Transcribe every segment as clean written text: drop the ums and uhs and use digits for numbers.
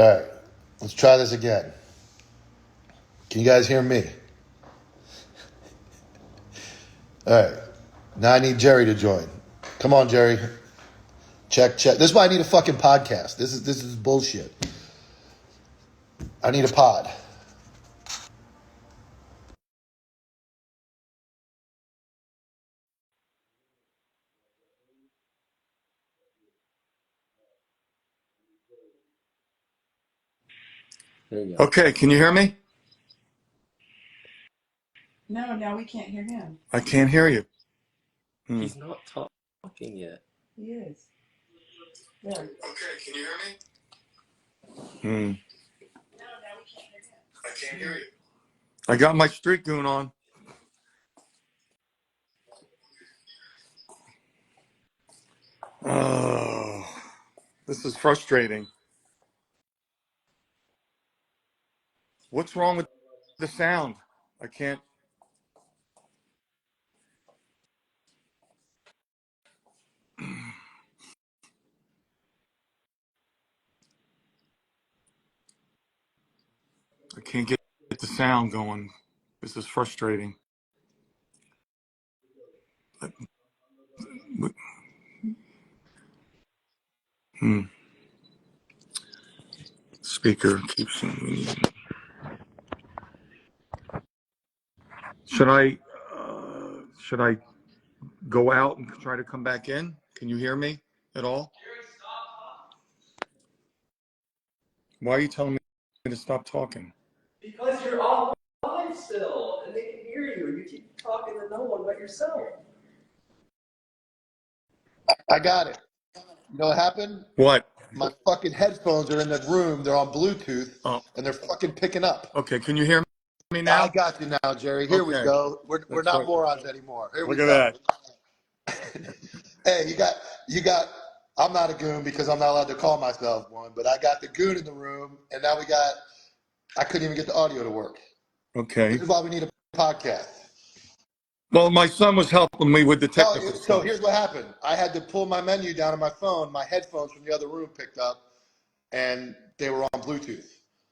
All right, let's try this again. Can you guys hear me? All right, now I need Jerry to join. Come on, Jerry. Check, check. This is why I need a fucking podcast. This is bullshit. I need a pod. There you go. Okay, can you hear me? No, now we can't hear him. I can't hear you. He's not talking yet. He is. There. Okay, can you hear me? No, now we can't hear him. I can't hear you. I got my street goon on. Oh, this is frustrating. What's wrong with the sound? I can't. I can't get the sound going. This is frustrating. Speaker keeps. Should I go out and try to come back in? Can you hear me at all? Why are you telling me to stop talking? Because you're online still, and they can hear you. You keep talking to no one but yourself. I got it. You know what happened? What? My fucking headphones are in the room. They're on Bluetooth, Oh, and they're fucking picking up. okay. Can you hear me I now? got you now, Jerry. Here we Okay. go. We're That's not what- morons anymore. Here we Look at go. that. Hey, you got. I'm not a goon because I'm not allowed to call myself one, but I got the goon in the room, and now we got. I couldn't even get the audio to work. Okay. This is why we need a podcast. Well, my son was helping me with the technical So stuff. here's what happened. I had to pull my menu down on my phone. My headphones from the other room picked up, and they were on Bluetooth.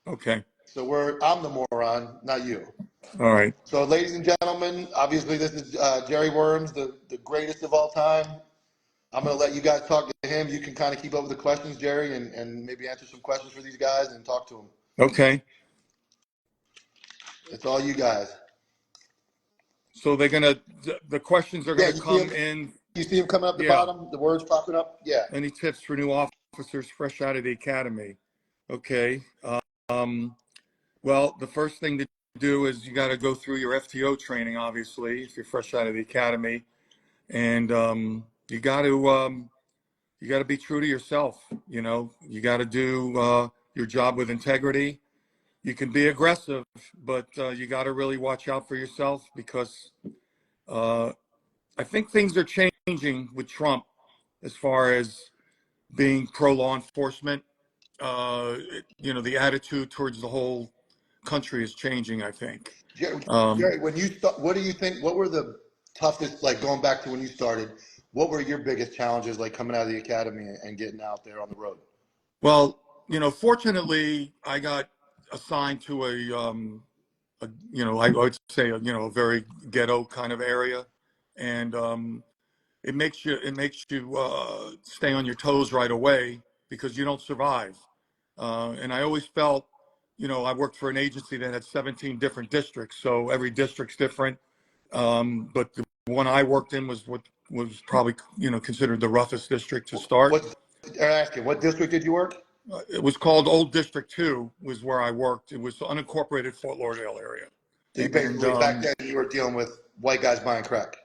Okay. So I'm the moron, not you. All right. So, ladies and gentlemen, obviously this is Jerry Wurms, the greatest of all time. I'm going to let you guys talk to him. You can kind of keep up with the questions, Jerry, and maybe answer some questions for these guys and talk to them. Okay. It's all you guys. So the questions are gonna come in. You see them coming up the Yeah. bottom, the words popping up? Yeah. Any tips for new officers fresh out of the academy? Okay. Well, the first thing to do is you got to go through your FTO training, obviously, if you're fresh out of the academy, and you got to be true to yourself. You know, you got to do your job with integrity. You can be aggressive, but you got to really watch out for yourself because I think things are changing with Trump as far as being pro law enforcement. You know, the attitude towards the whole country is changing, I think. Jerry, when you what do you think? What were the toughest, like going back to when you started? What were your biggest challenges, like coming out of the academy and getting out there on the road? Well, you know, fortunately, I got assigned to you know, I would say, you know, a very ghetto kind of area, and it makes you stay on your toes right away because you don't survive. And I always felt, you know, I worked for an agency that had 17 different districts, so every district's different. But the one I worked in was what was probably, you know, considered the roughest district to start. What district did you work? It was called Old District 2 was where I worked. It was unincorporated Fort Lauderdale area. So you basically, back then you were dealing with white guys buying crack.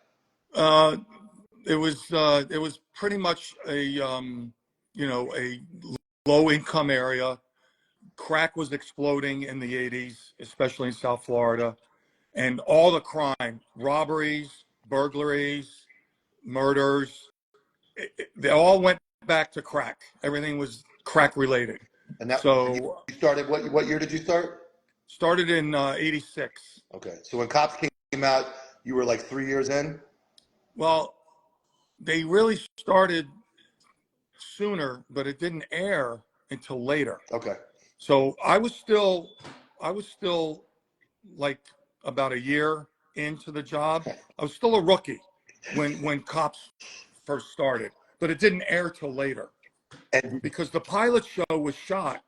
It was pretty much a you know, a low income area. Crack was exploding in the 80s, especially in South Florida, and all the crime, robberies, burglaries, murders, they all went back to crack. Everything was crack related. And that, so you started, what year did you start? Started in 86. Okay. So when Cops came out, you were like 3 years in? Well, they really started sooner, but it didn't air until later. Okay. So I was still like about a year into the job. I was still a rookie when Cops first started, but it didn't air till later And because the pilot show was shot,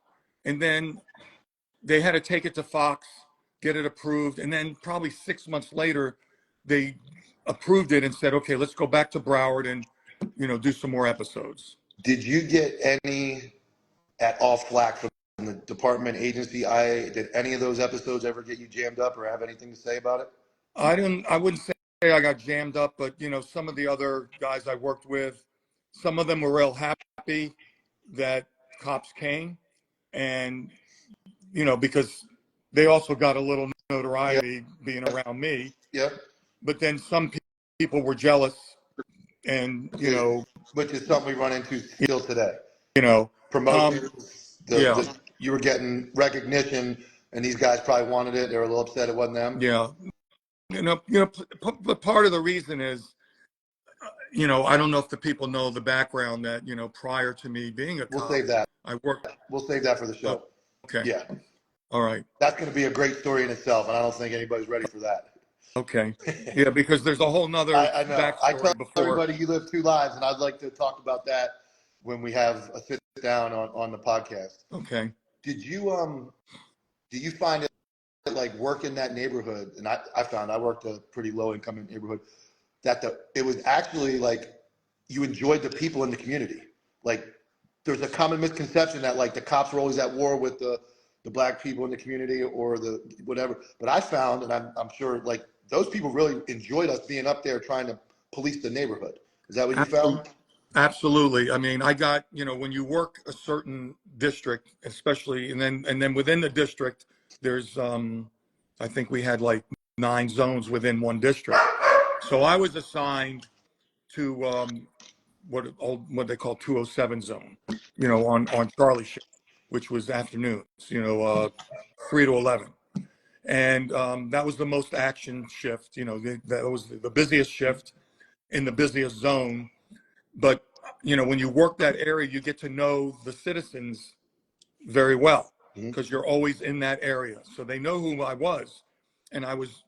and then they had to take it to Fox, get it approved, and then probably 6 months later, they approved it and said, "Okay, let's go back to Broward and, do some more episodes." did you get any at all flack from the department, agency? Did any of those episodes ever get you jammed up or have anything to say about it? I wouldn't say I got jammed up, but some of the other guys I worked with, some of them were real happy that Cops came, and because they also got a little Yep, notoriety being around me. yep. But then some people were jealous, and Which is something we run into you still today. know, Promotions, yeah, you were getting recognition, and these guys probably wanted it. They were a little upset it wasn't them. yeah, but part of the reason is, I don't know if the people know the background that prior to me being a We'll cop, save that. I worked. We'll save that for the Oh, show. okay, Yeah, all right, that's going to be a great story in itself, and I don't think anybody's ready for that. okay, yeah, because there's a whole nother I know. I tell backstory before. everybody you live two lives, and I'd like to talk about that when we have a sit down on the podcast. Okay. Did you find it like work in that neighborhood? And I found I worked a pretty low income neighborhood that it was actually like you enjoyed the people in the community. Like there's a common misconception that like the cops were always at war with the black people in the community or the whatever. But I found, and I'm sure like those people really enjoyed us being up there trying to police the neighborhood. Is that what you found? Absolutely. I mean, I got, when you work a certain district, especially, and then within the district, there's, I think we had like 9 zones within one district. So I was assigned to what they call 207 zone, on Charlie shift, which was afternoons, 3 to 11. And that was the most action shift, that was the busiest shift in the busiest zone. But when you work that area, you get to know the citizens very well because you're always in that area, so they know who I was. And I was,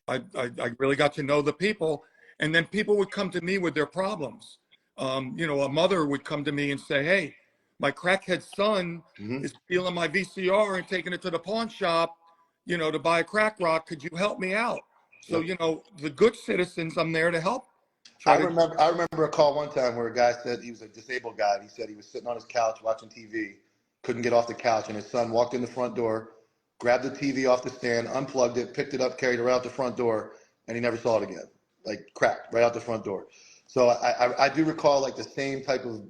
I really got to know the people. And then people would come to me with their problems. A mother would come to me and say, "Hey, my crackhead son is stealing my VCR and taking it to the pawn shop, to buy a crack rock. Could you help me out?" So, the good citizens, I'm there to help. I remember a call one time where a guy said he was a disabled guy. He said he was sitting on his couch watching TV, couldn't get off the couch, and his son walked in the front door, grabbed the TV off the stand, unplugged it, picked it up, carried it right out the front door, and he never saw it again. Like cracked right out the front door. So I do recall like the same type of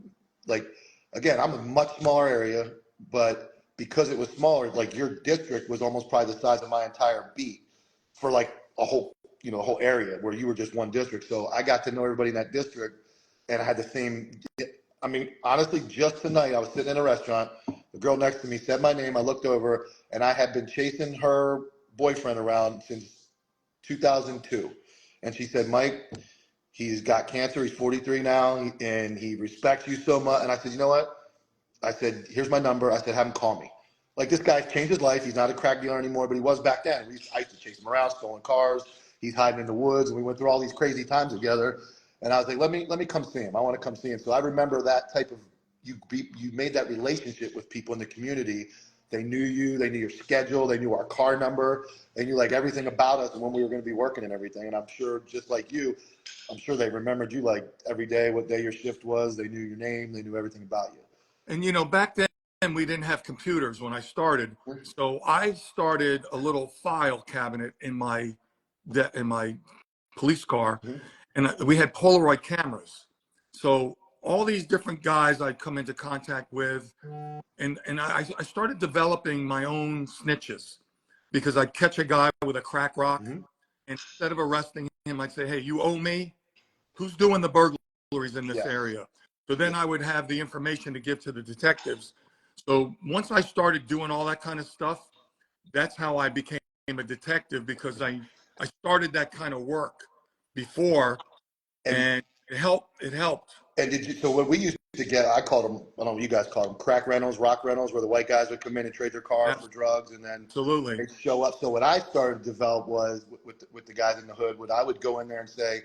like, again, I'm a much smaller area, but because it was smaller, like your district was almost probably the size of my entire beat for like a whole area where you were just one district. So I got to know everybody in that district, and I had the same. I mean, honestly, just tonight I was sitting in a restaurant. The girl next to me said my name. I looked over, and I had been chasing her boyfriend around since 2002, and she said, "Mike, he's got cancer. He's 43 now, and he respects you so much." And I said, "You know what?" I said, "Here's my number." I said, "Have him call me." Like this guy's changed his life. He's not a crack dealer anymore, but he was back then. I used to chase him around, stolen cars. He's hiding in the woods, and we went through all these crazy times together. And I was like, let me come see him. I want to come see him. So I remember that type of you made that relationship with people in the community. They knew you. They knew your schedule. They knew our car number. They knew like everything about us and when we were going to be working and everything. And I'm sure, just like you, I'm sure they remembered you like every day, what day your shift was. They knew your name. They knew everything about you. And back then we didn't have computers when I started, so I started a little file cabinet in my police car, and we had Polaroid cameras. So all these different guys I'd come into contact with, and I started developing my own snitches because I'd catch a guy with a crack rock, and instead of arresting him, I'd say, "Hey, you owe me. Who's doing the burglaries in this area?" So then I would have the information to give to the detectives. So once I started doing all that kind of stuff, that's how I became a detective, because I started that kind of work before, and it helped. And did you? So what we used to get, I called them, I don't know what you guys call them, crack rentals, rock rentals, where the white guys would come in and trade their car for drugs, and then Absolutely. they'd show up. So what I started to develop was with the guys in the hood, I would go in there and say,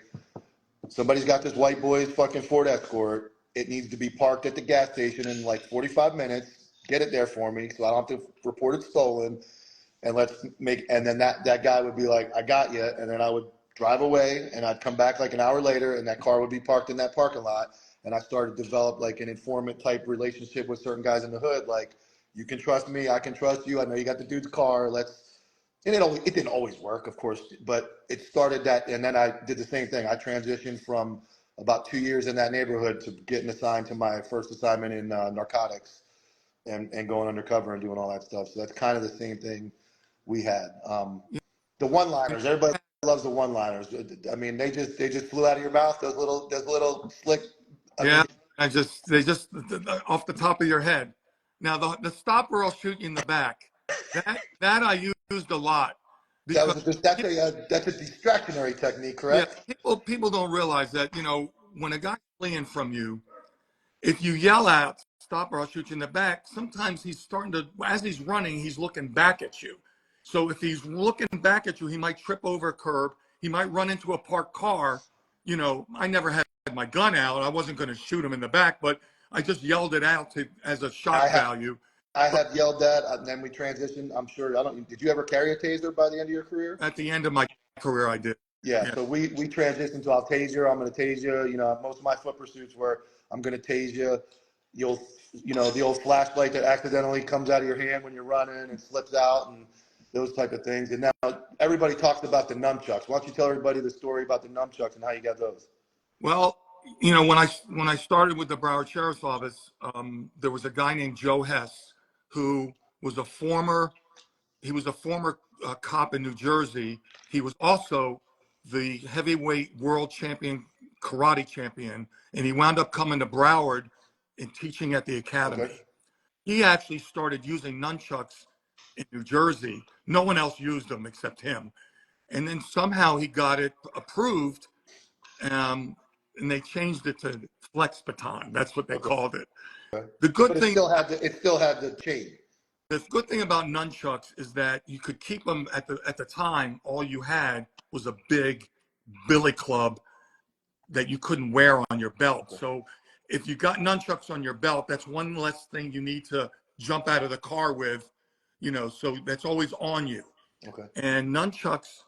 somebody's got this white boy's fucking Ford Escort. It needs to be parked at the gas station in like 45 minutes. Get it there for me so I don't have to report it stolen. And and then that guy would be like, I got you. And then I would drive away, and I'd come back like an hour later, and that car would be parked in that parking lot. And I started to develop like an informant type relationship with certain guys in the hood. Like, you can trust me, I can trust you. I know you got the dude's car. And it didn't always work, of course, but it started that. And then I did the same thing. I transitioned from about 2 years in that neighborhood to getting assigned to my first assignment in narcotics, and going undercover and doing all that stuff. So that's kind of the same thing we had. The one-liners, everybody loves the one-liners. I mean, they just flew out of your mouth. Those little slick. Yeah, they just off the top of your head. Now the stop or I'll shoot you in the back. That I used a lot because That's a distractionary technique, yeah, correct? people don't realize that, when a guy's fleeing from you, if you yell out stop or I'll shoot you in the back, sometimes he's starting to, as he's running, he's looking back at you. So if he's looking back at you, he might trip over a curb. He might run into a parked car. I never had my gun out. I wasn't going to shoot him in the back, but I just yelled it out as a shock value. I have yelled that, and then we transitioned. I'm sure. Did you ever carry a taser by the end of your career? At the end of my career, I did. Yeah. So we transitioned to I'll tase you. I'm going to tase you. Most of my foot pursuits were I'm going to tase you. The old flashlight that accidentally comes out of your hand when you're running and slips out, and those type of things. And now everybody talks about the nunchucks. Why don't you tell everybody the story about the nunchucks and how you got those? Well, when I started with the Broward Sheriff's Office, there was a guy named Joe Hess who was a former cop in New Jersey. He was also the heavyweight world champion, karate champion, and he wound up coming to Broward and teaching at the academy. Okay. He actually started using nunchucks in New Jersey. No one else used them except him. And then somehow he got it approved, and they changed it to flex baton. That's what they called it. The good But thing, it still had the chain. the good thing about nunchucks is that you could keep them at the time. All you had was a big billy club that you couldn't wear on your belt. So if you got nunchucks on your belt, that's one less thing you need to jump out of the car with, so that's always on you. Okay. And nunchucks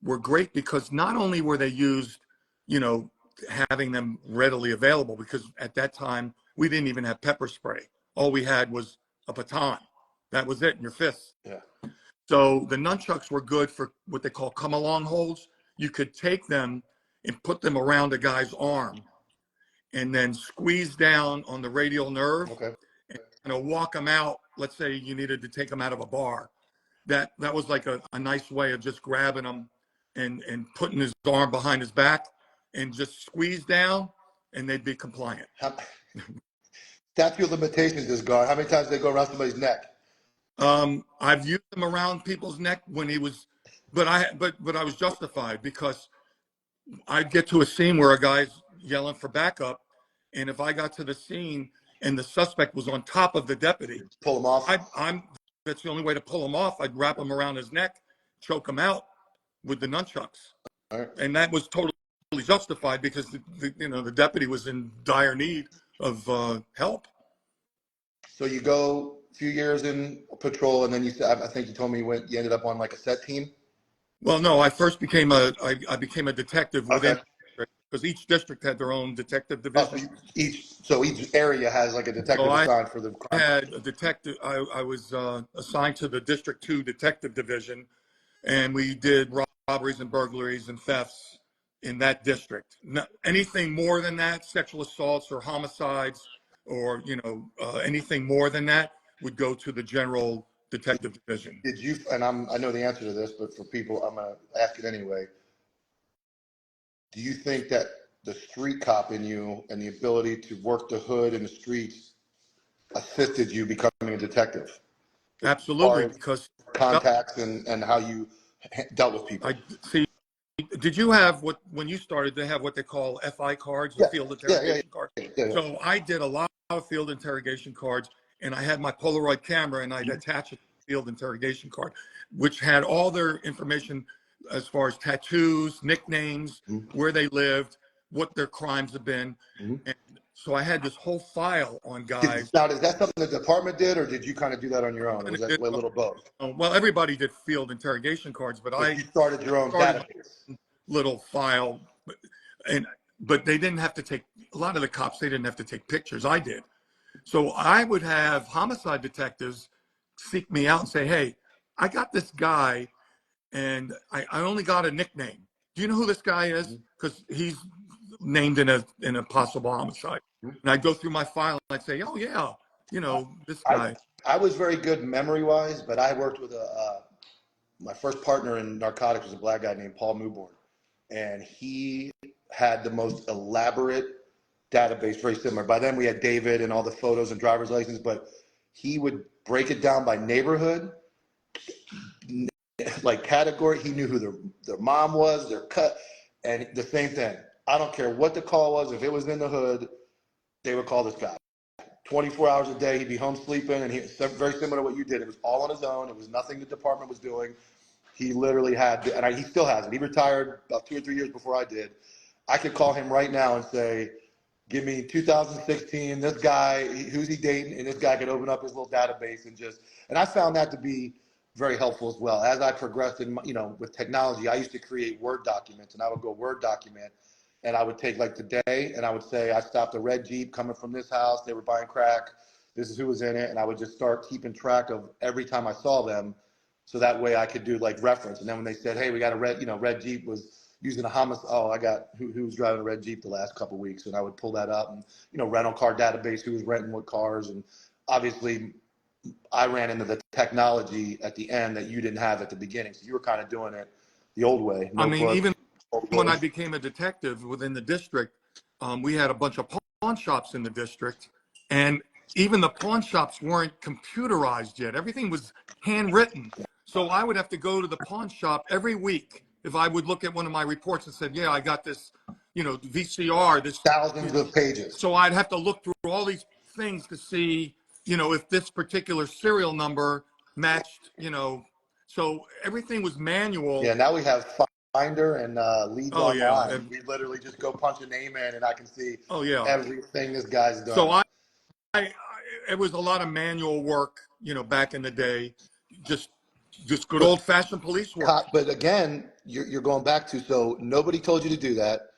were great because not only were they used, having them readily available, because at that time we didn't even have pepper spray. All we had was a baton. That was it in your fist. Yeah. So the nunchucks were good for what they call come along holds. You could take them and put them around a guy's arm and then squeeze down on the radial nerve, Okay. and walk them out. Let's say you needed to take them out of a bar. That was like a nice way of just grabbing them and putting his arm behind his back and just squeeze down, and they'd be compliant. Statute of limitations is gone. How many times did they go around somebody's neck? I've used them around people's neck when he was, but I was justified because I'd get to a scene where a guy's yelling for backup, and if I got to the scene and the suspect was on top of the deputy, Pull them off. That's the only way to pull him off. I'd wrap him around his neck, choke him out with the nunchucks. All right. And that was totally justified because the deputy was in dire need of help. So you go a few years in patrol, and then I think you told me you ended up on like a set team. Well, no, I first became I became a detective within, because each district had their own detective division. So each area has like a detective assigned for the crime. I had a detective. I was assigned to the District 2 Detective Division, and we did robberies and burglaries and thefts in that district. Anything more than that, sexual assaults or homicides, or anything more than that, would go to the General Detective Division. Did you? And I know the answer to this, but for people, I'm gonna ask it anyway. Do you think that the street cop in you and the ability to work the hood in the streets assisted you becoming a detective? Absolutely, because contacts and how you dealt with people. did you have when you started, they have what they call FI cards, the Yeah, field yeah, yeah, interrogation cards. yeah. So I did a lot of field interrogation cards, and I had my Polaroid camera, and I'd attach a field interrogation card, which had all their information as far as tattoos, nicknames, where they lived, what their crimes have been. And so I had this whole file on guys. Now, is that something the department did, or did you kind of do that on your own, or was that a little both? Well, everybody did field interrogation cards, but But I you started your own started my database. little file, and but they didn't have to take, a lot of the cops, they didn't have to take pictures. I did. So I would have homicide detectives seek me out and say, hey, I got this guy, and I only got a nickname. Do you know who this guy is? Because he's named in a possible homicide. And I'd go through my file and I'd say, oh yeah, this guy. I was very good memory wise, but I worked with my first partner in Narcotics was a black guy named Paul Newborn, and he had the most elaborate database, very similar. By then we had David and all the photos and driver's license, but he would break it down by neighborhood, like category. He knew who their mom was, their cut, and the same thing. I don't care what the call was. If it was in the hood, they would call this guy. 24 hours a day, he'd be home sleeping, and very similar to what you did. It was all on his own. It was nothing the department was doing. He literally had, and he still has it. He retired about 2 or 3 years before I did. I could call him right now and say, give me 2016, this guy, who's he dating? And this guy could open up his little database and I found that to be very helpful as well. As I progressed with technology, I used to create Word documents, and I would go Word document, and I would take like the day, and I would say, I stopped a red Jeep coming from this house. They were buying crack. This is who was in it. And I would just start keeping track of every time I saw them. So that way I could do like reference. And then when they said, hey, we got a red Jeep was using a homicide. Oh, I got who was driving a red Jeep the last couple of weeks. And I would pull that up, and, rental car database, who was renting what cars. And obviously I ran into the technology at the end that you didn't have at the beginning. So you were kind of doing it the old way. I mean, even notebook. when I became a detective within the district, we had a bunch of pawn shops in the district, and even the pawn shops weren't computerized yet. Everything was handwritten. So I would have to go to the pawn shop every week if I would look at one of my reports and said, yeah, I got this, VCR, this thousands of pages. So I'd have to look through all these things to see, if this particular serial number matched, so everything was manual. Yeah, now we have Finder and Leads Online. Yeah. And we literally just go punch a name in, and I can see everything this guy's done. So it was a lot of manual work, back in the day, just good old fashioned police work. But again, you're going back to, so nobody told you to do that.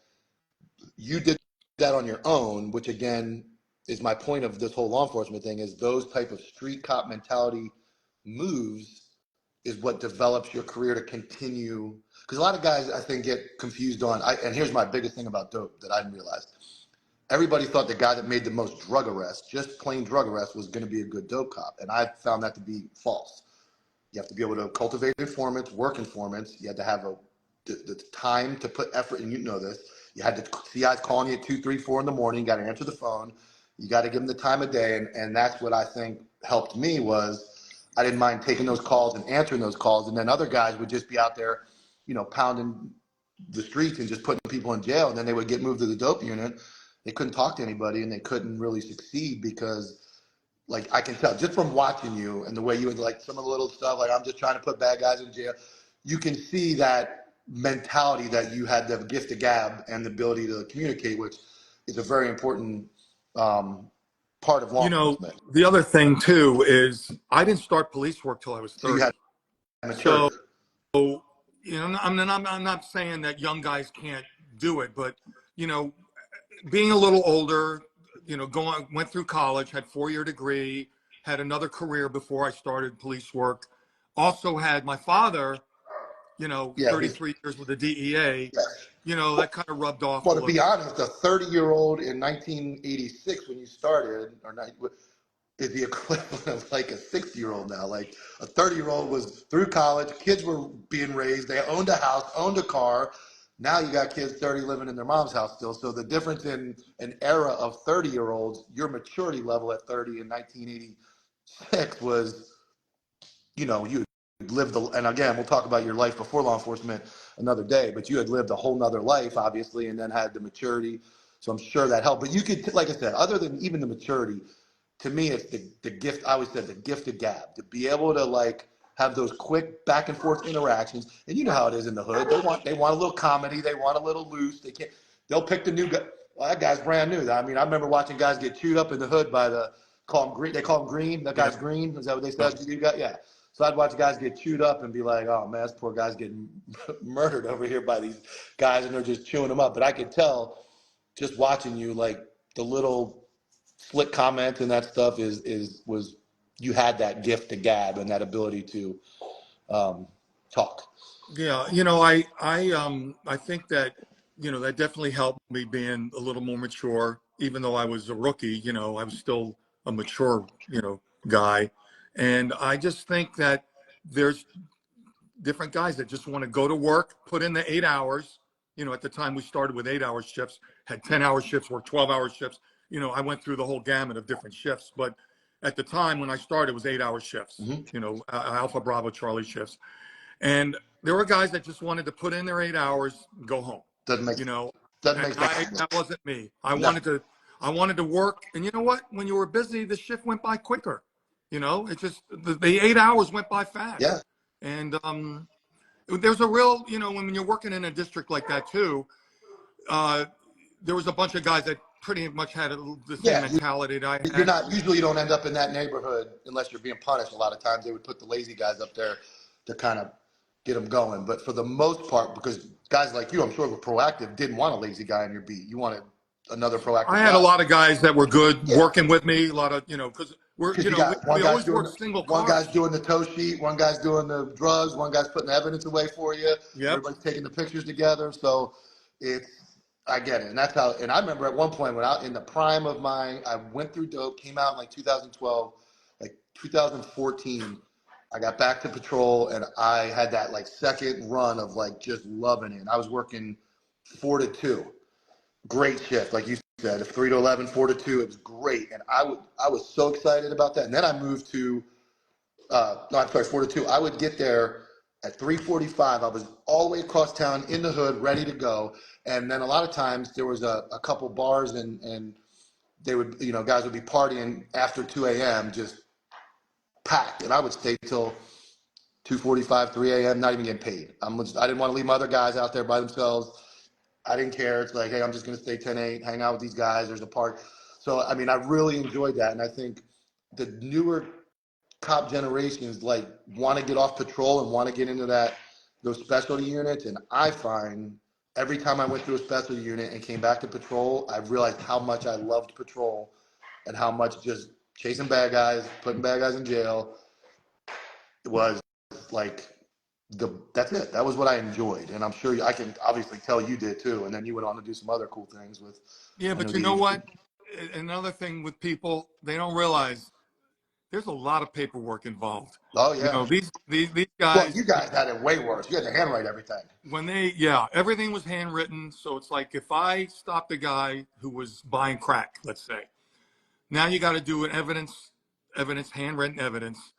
You did that on your own, which again is my point of this whole law enforcement thing, is those type of street cop mentality moves is what develops your career to continue. Because a lot of guys, I think, get confused on, and here's my biggest thing about dope that I didn't realize. Everybody thought the guy that made the most drug arrests, just plain drug arrests, was going to be a good dope cop. And I found that to be false. You have to be able to cultivate informants, work informants. You had to have the time to put effort, and you know this. You had to see guys calling you at 2, 3, 4 in the morning. You got to answer the phone. You got to give them the time of day. And that's what I think helped me was I didn't mind taking those calls and answering those calls. And then other guys would just be out there, pounding the streets and just putting people in jail. And then they would get moved to the dope unit. They couldn't talk to anybody, and they couldn't really succeed because, like, I can tell just from watching you and the way you would, like, some of the little stuff, like, I'm just trying to put bad guys in jail. You can see that mentality that you had, the gift of gab and the ability to communicate, which is a very important part of law enforcement. The other thing too is I didn't start police work till I was 30. So you had maturity. So I'm not saying that young guys can't do it, but being a little older, went through college, had 4-year degree, had another career before I started police work. Also had my father, 33 years with the DEA. Yes. That kind of rubbed off. Well, to be honest, a 30-year-old in 1986 when you started, is the equivalent of like a 60-year-old now. Like a 30-year-old was through college, kids were being raised, they owned a house, owned a car. Now you got kids 30 living in their mom's house still. So the difference in an era of 30-year-olds, your maturity level at 30 in 1986 was, you lived, and again, we'll talk about your life before law enforcement another day, but you had lived a whole nother life, obviously, and then had the maturity. So I'm sure that helped. But you could, like I said, other than even the maturity, to me, it's the gift. I always said the gift of gab, to be able to like have those quick back and forth interactions. And you know how it is in the hood. They want a little comedy. They want a little loose. They'll pick the new guy. Well, that guy's brand new. I mean, I remember watching guys get chewed up in the hood by call him green. They call him green. That guy's green. Is that what they said? You got, yeah. So I'd watch guys get chewed up and be like, oh man, this poor guy's getting murdered over here by these guys, and they're just chewing him up. But I could tell just watching you, like the little slick comments and that stuff was you had that gift to gab and that ability to talk. Yeah, I think that, that definitely helped me being a little more mature. Even though I was a rookie, I was still a mature, guy. And I just think that there's different guys that just want to go to work, put in the 8 hours. At the time we started with 8 hour shifts, had 10-hour shifts, worked 12-hour shifts. I went through the whole gamut of different shifts. But at the time when I started, it was 8 hour shifts, Alpha Bravo Charlie shifts. And there were guys that just wanted to put in their 8 hours, go home. Doesn't make sense. That wasn't me. I No. wanted to work. And you know what? When you were busy, the shift went by quicker. It's just the 8 hours went by fast. Yeah. And there's a real, when you're working in a district like that too, there was a bunch of guys that pretty much had the same mentality that I had. Usually you don't end up in that neighborhood unless you're being punished. A lot of times they would put the lazy guys up there to kind of get them going. But for the most part, because guys like you, I'm sure were proactive, didn't want a lazy guy on your beat. You wanted another proactive guy. I had a lot of guys that were good working with me. A lot of, because we always work single cars. One guy's doing the tow sheet, one guy's doing the drugs, one guy's putting the evidence away for you. Yep. Everybody's taking the pictures together. So I get it. And that's how, and I remember at one point when in the prime of I went through dope, came out in like 2012, like 2014, I got back to patrol and I had that like second run of like just loving it. I was working 4 to 2. Great shift, like you said, 3 to 11, 4 to 2. It was great, and I was so excited about that. And then I moved to, 4 to 2. I would get there at 3:45. I was all the way across town in the hood, ready to go. And then a lot of times there was a couple bars, and they would, guys would be partying after 2 a.m. just packed, and I would stay till 2:45, 3 a.m. not even getting paid. I didn't want to leave my other guys out there by themselves. I didn't care. It's like, hey, I'm just going to stay 10-8, hang out with these guys. There's a park. So, I mean, I really enjoyed that. And I think the newer cop generations, like, want to get off patrol and want to get into those specialty units. And I find every time I went through a specialty unit and came back to patrol, I realized how much I loved patrol and how much just chasing bad guys, putting bad guys in jail was like, that's it. That was what I enjoyed, and I'm sure I can obviously tell you did too. And then you went on to do some other cool things with. Yeah, but you know what? Another thing with people, they don't realize there's a lot of paperwork involved. Oh yeah. These guys. Well, you guys had it way worse. You had to handwrite everything. Everything was handwritten. So it's like if I stopped a guy who was buying crack, let's say, now you got to do an handwritten evidence,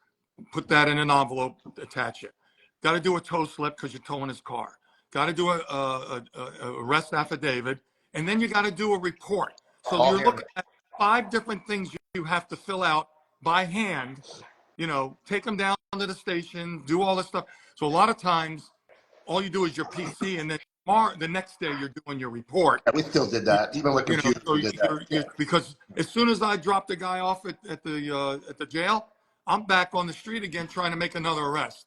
put that in an envelope, attach it. Got to do a tow slip because you're towing his car. Got to do a arrest affidavit, and then you got to do a report. So you're looking at 5 different things you have to fill out by hand. Take them down to the station, do all this stuff. So a lot of times, all you do is your PC, and then the next day you're doing your report. Yeah, we still did that, even with computers. We did that. Because as soon as I dropped the guy off at the jail, I'm back on the street again trying to make another arrest.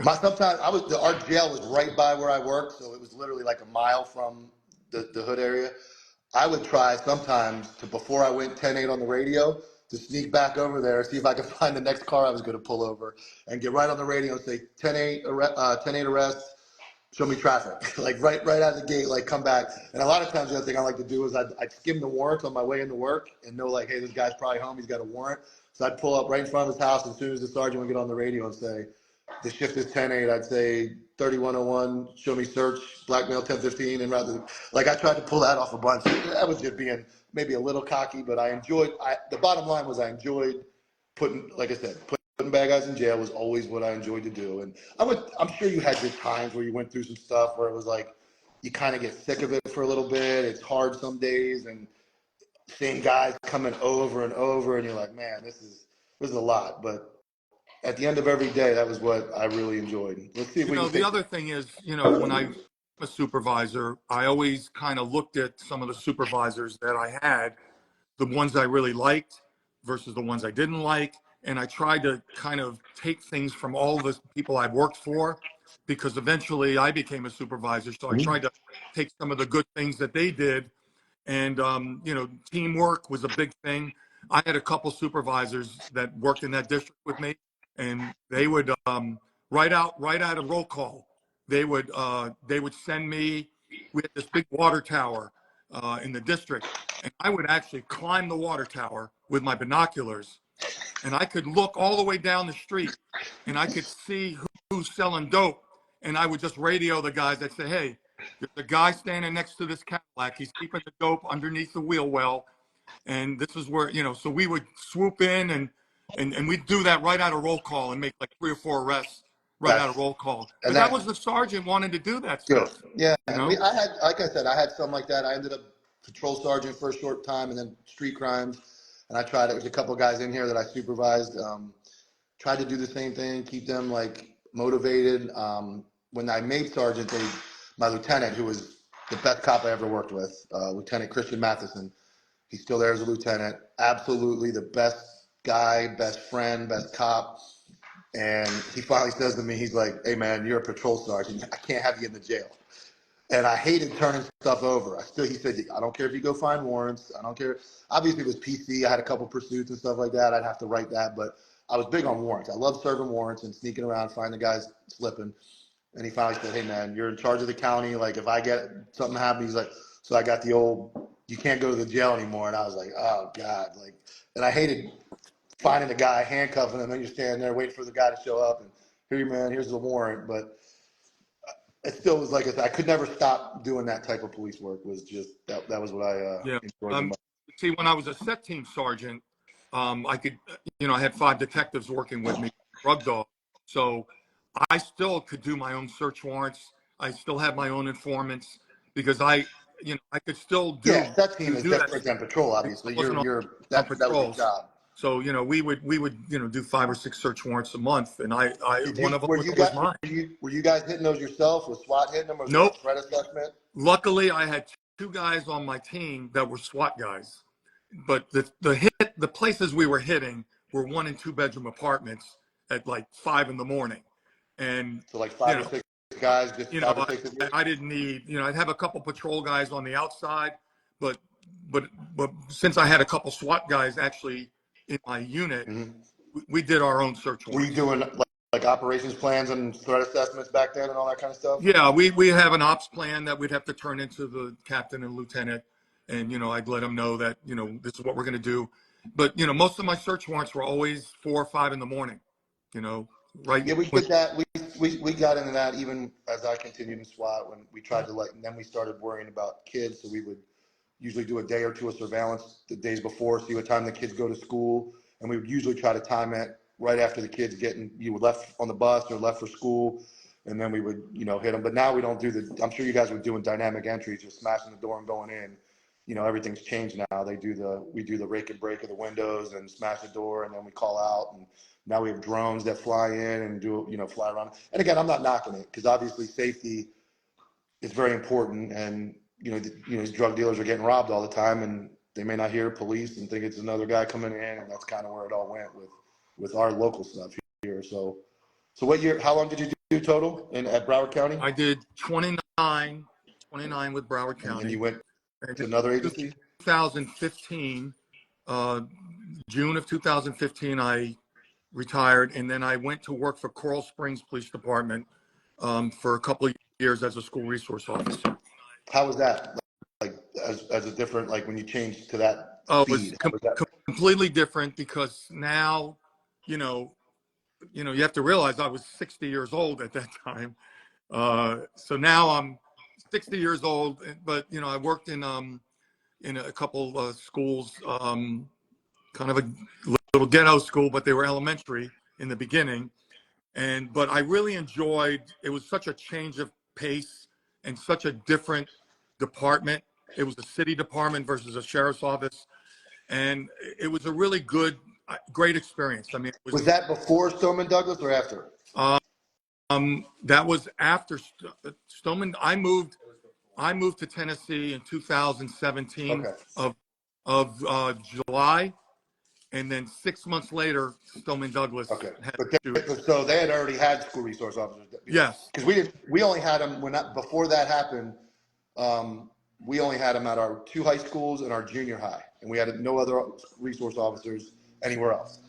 Sometimes our jail was right by where I worked, so it was literally like a mile from the hood area. I would try sometimes before I went 10-8 on the radio to sneak back over there, see if I could find the next car I was going to pull over, and get right on the radio and say 10-8 arrest, show me traffic, like right out of the gate, like come back. And a lot of times the other thing I like to do is I'd skim the warrants on my way into work and know like, hey, this guy's probably home, he's got a warrant. So I'd pull up right in front of his house as soon as the sergeant would get on the radio and say, the shift is 10-8, I'd say 3101, show me search, blackmail 1015, and rather, like I tried to pull that off a bunch. That was just being maybe a little cocky, but the bottom line was I enjoyed putting, like I said, putting putting bad guys in jail was always what I enjoyed to do. And I'm sure you had good times where you went through some stuff where it was like, you kind of get sick of it for a little bit. It's hard some days, and same guys coming over and over, and you're like, man, this is a lot. But at the end of every day, that was what I really enjoyed. Let's see if we can The take. other thing is, when I was a supervisor, I always kind of looked at some of the supervisors that I had, the ones I really liked versus the ones I didn't like. And I tried to kind of take things from all the people I've worked for, because eventually I became a supervisor. So I tried to take some of the good things that they did. And, teamwork was a big thing. I had a couple supervisors that worked in that district with me, and they would write out a roll call. They would send me. We had this big water tower in the district, and I would actually climb the water tower with my binoculars, and I could look all the way down the street, and I could see who's selling dope, and I would just radio the guys. I'd say, hey, there's a guy standing next to this Cadillac. He's keeping the dope underneath the wheel well, and this is where, so we would swoop in, and we'd do that right out of roll call and make like 3 or 4 arrests right out of That's roll call, and because that that was the sergeant wanted to do that good. stuff. Yeah, You know, I had, like I said, I had some like that. I ended up patrol sergeant for a short time, and then street crimes. And I tried. There was a couple of guys in here that I supervised. Tried to do the same thing, keep them like motivated. When I made sergeant, my lieutenant, who was the best cop I ever worked with, Lieutenant Christian Matheson. He's still there as a lieutenant. Absolutely the best guy, best friend, best cop. And he finally says to me, he's like, hey man, you're a patrol sergeant. I can't have you in the jail. And I hated turning stuff over. He said, I don't care if you go find warrants. I don't care. Obviously it was PC. I had a couple pursuits and stuff like that. I'd have to write that, but I was big on warrants. I love serving warrants and sneaking around, finding guys slipping. And he finally said, hey man, you're in charge of the county. Like if I get something happen, he's like, so I got the old, you can't go to the jail anymore. And I was like, oh God. And I hated finding a guy, handcuffing him, and then you're standing there waiting for the guy to show up and here, man, here's the warrant. But it still was like, I could never stop doing that type of police work. Was just, that was what I yeah. enjoyed the most. See, when I was a set team sergeant, I could, I had 5 detectives working with me, drug dog. So I still could do my own search warrants. I still have my own informants, because I could still Yeah, that team is do that different than stuff. patrol, I obviously. wasn't on That was your patrols. job. So, we would do 5 or 6 search warrants a month, and one of them Were was you always guys mine. hitting those yourself? Was SWAT hitting them, or was there a Nope. threat assessment? Luckily, I had 2 guys on my team that were SWAT guys, but the places we were hitting were 1 and 2 bedroom apartments at like 5 in the morning, and So like 5 or 6 guys, just 5 or 6 of you? I didn't need, I'd have a couple patrol guys on the outside, but but since I had a couple SWAT guys actually in my unit, Mm-hmm. we did our own search Were you warrants. doing like operations plans and threat assessments back then and all that kind of stuff? Yeah, we have an ops plan that we'd have to turn into the captain and lieutenant, and I'd let them know that this is what we're going to do. But most of my search warrants were always 4 or 5 in the morning. Right Yeah, we when, did that. We got into that even as I continued in SWAT, when we tried to and then we started worrying about kids. So we would usually do a day or two of surveillance the days before, see what time the kids go to school, and we would usually try to time it right after the kids left on the bus or left for school, and then we would hit them. But now we don't do I'm sure you guys were doing dynamic entries, just smashing the door and going in. Everything's changed now. We do the rake and break of the windows and smash the door, and then we call out. And now we have drones that fly in and fly around. And again, I'm not knocking it, because obviously safety is very important. And these drug dealers are getting robbed all the time, and they may not hear police and think it's another guy coming in, and that's kind of where it all went with our local stuff here. So what year? How long did you do total at Broward County? I did 29 with Broward County. And then you went And to another agency? 2015, June of 2015, I retired, and then I went to work for Coral Springs Police Department for a couple of years as a school resource officer. How was that? Like as a different, like when you changed to that It was speed? How was that? completely different, because now, you have to realize I was 60 years old at that time. So now I'm 60 years old, but I worked in a couple schools, kind of a little ghetto school, but they were elementary. in the beginning. But I really enjoyed, it was such a change of pace and such a different department. It was a city department versus a sheriff's office. And it was a really good, great experience. I mean, it Was was, that before Stoneman Douglas or after? that was after Stoneman. I moved to Tennessee in 2017 Okay. of July. And then 6 months later, Stoneman Douglas Okay. had But a shooting. so they had already had school resource officers. Yes. Because we only had them before that happened. We only had them at our 2 high schools and our junior high, and we had no other resource officers anywhere else.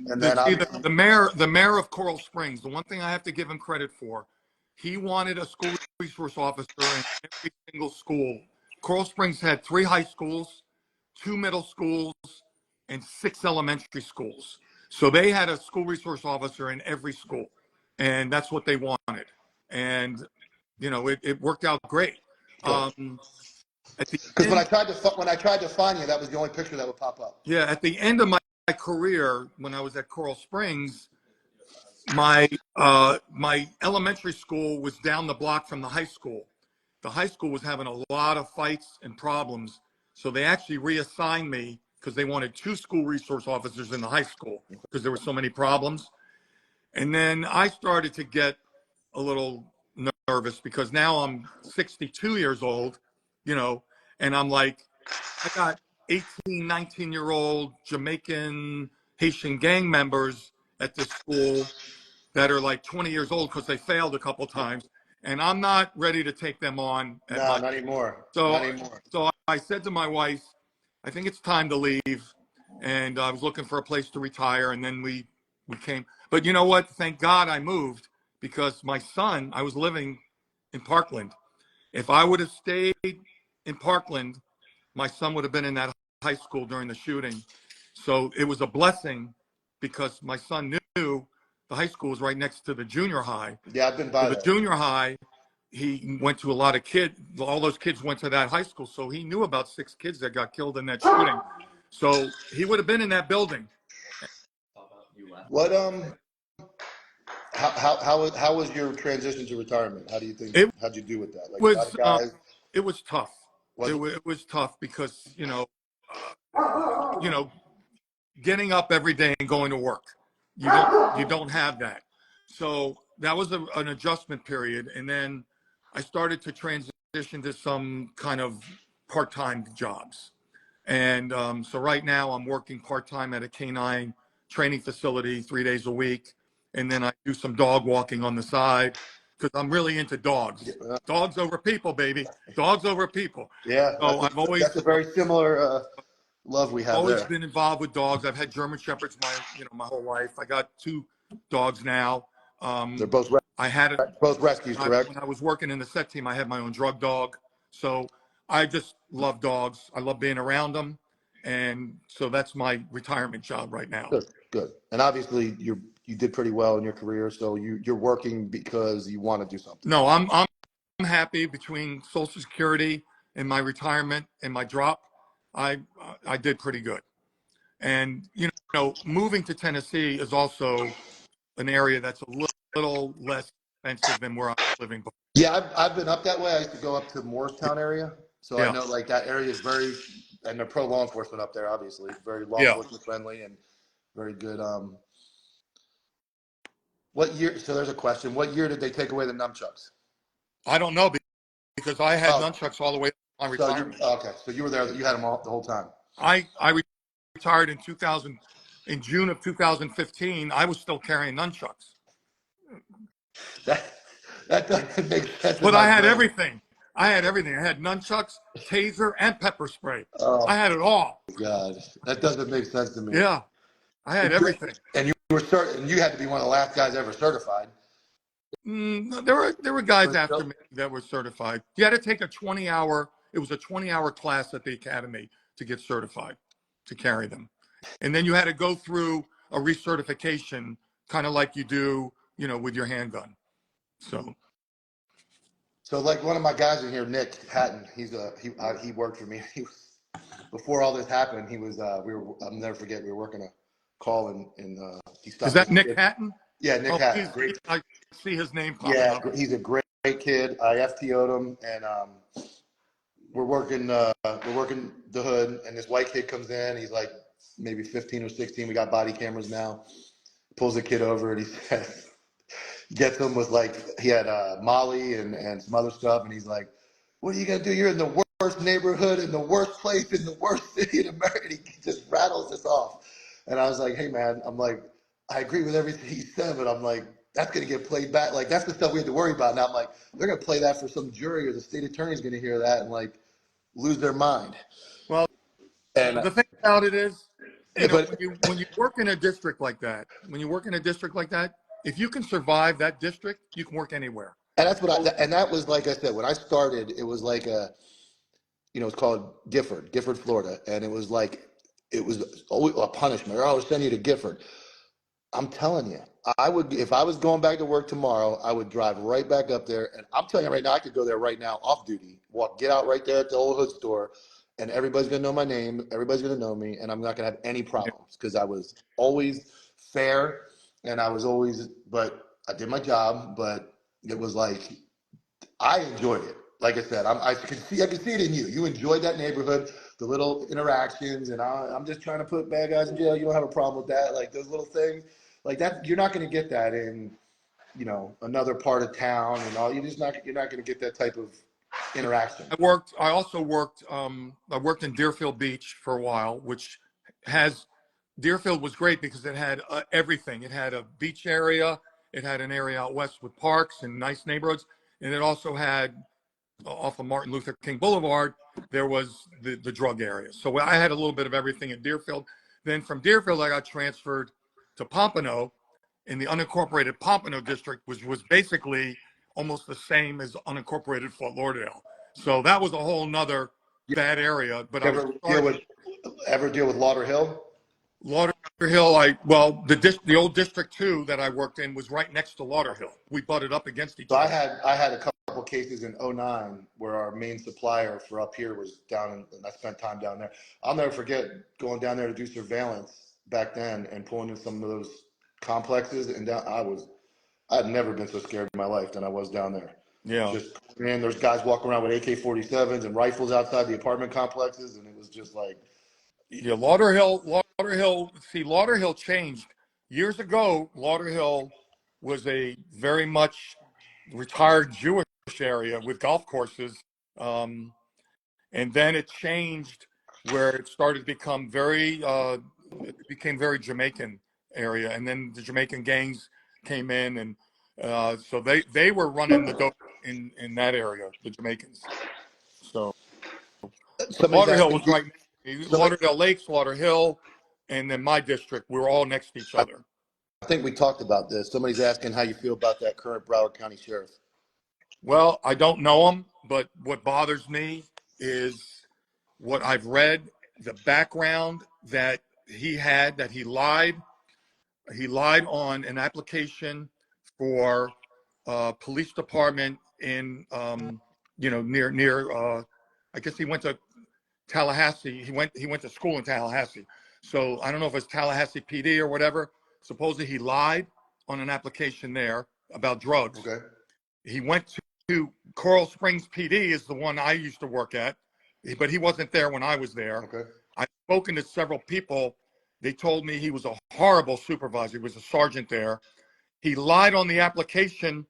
And then See, obviously, the mayor of Coral Springs, the one thing I have to give him credit for, he wanted a school resource officer in every single school. Coral Springs had 3 high schools, 2 middle schools, and 6 elementary schools. So they had a school resource officer in every school, and that's what they wanted. And it worked out great. good. At the Because when end, I tried to find you, that was the only picture that would pop up. yeah, at the end of my career, when I was at Coral Springs, my elementary school was down the block from the high school. The high school was having a lot of fights and problems, so they actually reassigned me because they wanted 2 school resource officers in the high school because there were so many problems. And then I started to get a little nervous because now I'm 62 years old, and I'm like, I got 18, 19-year-old Jamaican Haitian gang members at this school that are like 20 years old because they failed a couple times, and I'm not ready to take them on at No, my. not anymore. So, Not anymore. so I said to my wife, I think it's time to leave, and I was looking for a place to retire, and then we came. But you know what? Thank God I moved because my son, I was living in Parkland. If I would have stayed in Parkland, my son would have been in that high school during the shooting. So it was a blessing because my son knew the high school was right next to the junior high. Yeah, I've been So by the there. junior high, he went to a lot of kids. All those kids went to that high school. So he knew about 6 kids that got killed in that shooting. So he would have been in that building. What how was your transition to retirement? How do you think? It How'd you do with that? Like a lot was of guys. it was tough. Was it? It was tough because you know getting up every day and going to work. You don't have that. So that was an adjustment period, and then I started to transition to some kind of part-time jobs. And so right now I'm working part-time at a canine training facility 3 days a week, and then I do some dog walking on the side because I'm really into dogs. Dogs over people, baby. Dogs over people. Yeah, So that's a very similar love we have always there. been involved with dogs. I've had German shepherds my whole life. I got 2 dogs now. They're both I had it both rescues, correct? when I was working in the set team. I had my own drug dog, so I just love dogs. I love being around them, and so that's my retirement job right now. Good, good. And obviously, you did pretty well in your career, so you're working because you want to do something. No, I'm happy between Social Security and my retirement and my drop. I did pretty good, and moving to Tennessee is also an area that's a little less expensive than where I was living before. Yeah, I've been up that way. I used to go up to Morristown area, so I Yeah, know like that area is very, and they're pro law enforcement up there. Obviously, very law yeah. enforcement friendly and very good. What year? So there's a question. What year did they take away the nunchucks? I don't know because I had Oh, nunchucks all the way to my so you retirement. okay? So you were there. You had them all the whole time. I retired in 2000, in June of 2015. I was still carrying nunchucks, That that doesn't make sense in but my I had brain. everything. I had everything. I had nunchucks, taser, and pepper spray. Oh I had it all. God, that doesn't make sense to me. Yeah, I had everything. And you were and you had to be one of the last guys ever certified. There were guys First after bill? me that were certified. You had to take a 20-hour. It was a 20-hour class at the academy to get certified to carry them, and then you had to go through a recertification, kind of like you do, with your handgun. So So like one of my guys in here, Nick Hatton, he worked for me. He was before all this happened. He was I'll never forget. We were working a call and he Is stopped that his Nick kid. Hatton? Yeah, Nick Oh, Hatton, great. I see his name popping Yeah, up. he's a great kid. I FTO'd him, and we're working the hood, and this white kid comes in. He's like maybe 15 or 16. We got body cameras now. Pulls the kid over, and he says, gets him with like he had Molly and some other stuff, and he's like, "What are you gonna do? You're in the worst neighborhood, in the worst place, in the worst city in America." And he just rattles us off, and I was like, "Hey man," I'm like, "I agree with everything he said, but I'm like, that's gonna get played back. Like that's the stuff we have to worry about." Now I'm like, they're gonna play that for some jury, or the state attorney's gonna hear that and like lose their mind. Well, And the thing about it is, but when you work in a district like that, if you can survive that district, you can work anywhere. and that's what So, and that was like I said when I started, it was like it's called Gifford, Florida, and it was always a punishment. Oh, I'll send you to Gifford. I'm telling you, I would if I was going back to work tomorrow, I would drive right back up there, and I'm telling you right now, I could go there right now off duty, get out right there at the old hood store, and everybody's gonna know my name, everybody's gonna know me, and I'm not gonna have any problems because I was always fair, and I was always, but I did my job, but it was like I enjoyed it. Like I said, I can see it in you. You enjoyed that neighborhood, the little interactions, and I'm just trying to put bad guys in jail. You don't have a problem with that, like those little things, like that. You're not going to get that in, another part of town and all. You're not going to get that type of interaction. I also worked. I worked in Deerfield Beach for a while, which has Deerfield was great because it had everything. It had a beach area. It had an area out west with parks and nice neighborhoods, and it also had off of Martin Luther King Boulevard, there was the drug area. So I had a little bit of everything in Deerfield. Then from Deerfield, I got transferred to Pompano in the unincorporated Pompano district, which was basically almost the same as unincorporated Fort Lauderdale. So that was a whole nother You bad area. But I was ever deal with Lauderhill? Lauderhill. The old District 2 that I worked in was right next to Lauderhill. We butted up against each So other. I had a couple cases in '09 where our main supplier for up here was down, and I spent time down there. I'll never forget going down there to do surveillance back then and pulling in some of those complexes, and I'd never been so scared in my life than I was down there. Yeah. Just man, there's guys walking around with AK-47s and rifles outside the apartment complexes, and it was just like, Yeah, Lauderhill. See, Lauderhill changed years ago. Lauderhill was a very much retired Jewish area with golf courses, um, and then it changed where it started to become it became very Jamaican area, and then the Jamaican gangs came in, and so they were running the dope in that area, the Jamaicans. So. But somebody's Lauderhill asking, was right. somebody, Lauderdale Lakes, Lauderhill, and then my district. We were all next to each other. I think we talked about this. Somebody's asking how you feel about that current Broward County sheriff. Well, I don't know him, but what bothers me is what I've read, the background that he had, that he lied. He lied on an application for police department in, near. I guess he went to Tallahassee. He went to school in Tallahassee. So I don't know if it's Tallahassee PD or whatever. Supposedly he lied on an application there about drugs. Okay. He went to Coral Springs PD is the one I used to work at, but he wasn't there when I was there. Okay. I've spoken to several people. They told me he was a horrible supervisor. He was a sergeant there. He lied on the application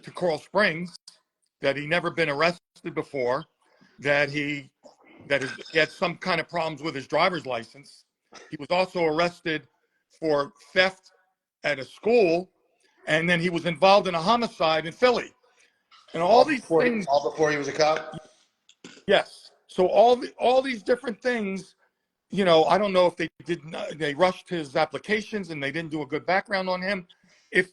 to Coral Springs that he never been arrested before, that he had some kind of problems with his driver's license. He was also arrested for theft at a school, and then he was involved in a homicide in Philly. And all these things, all before he was a cop. yes. So all these different things, I don't know if they rushed his applications and they didn't do a good background on him. If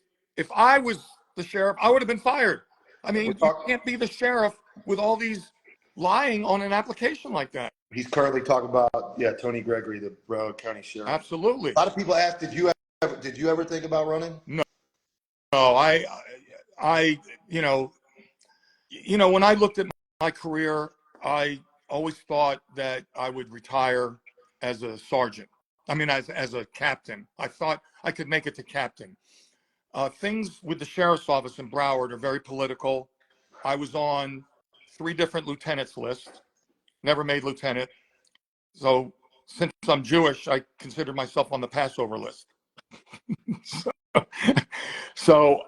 I was the sheriff, I would have been fired. I mean, you can't be the sheriff with all these lying on an application like that. He's currently talking about Tony Gregory, the Broward County sheriff. Absolutely. A lot of people ask, did you ever think about running? No, I, when I looked at my career, I always thought that I would retire as a sergeant. I mean, as a captain, I thought I could make it to captain. Things with the sheriff's office in Broward are very political. I was on 3 different lieutenants lists, never made lieutenant. So since I'm Jewish, I consider myself on the Passover list. So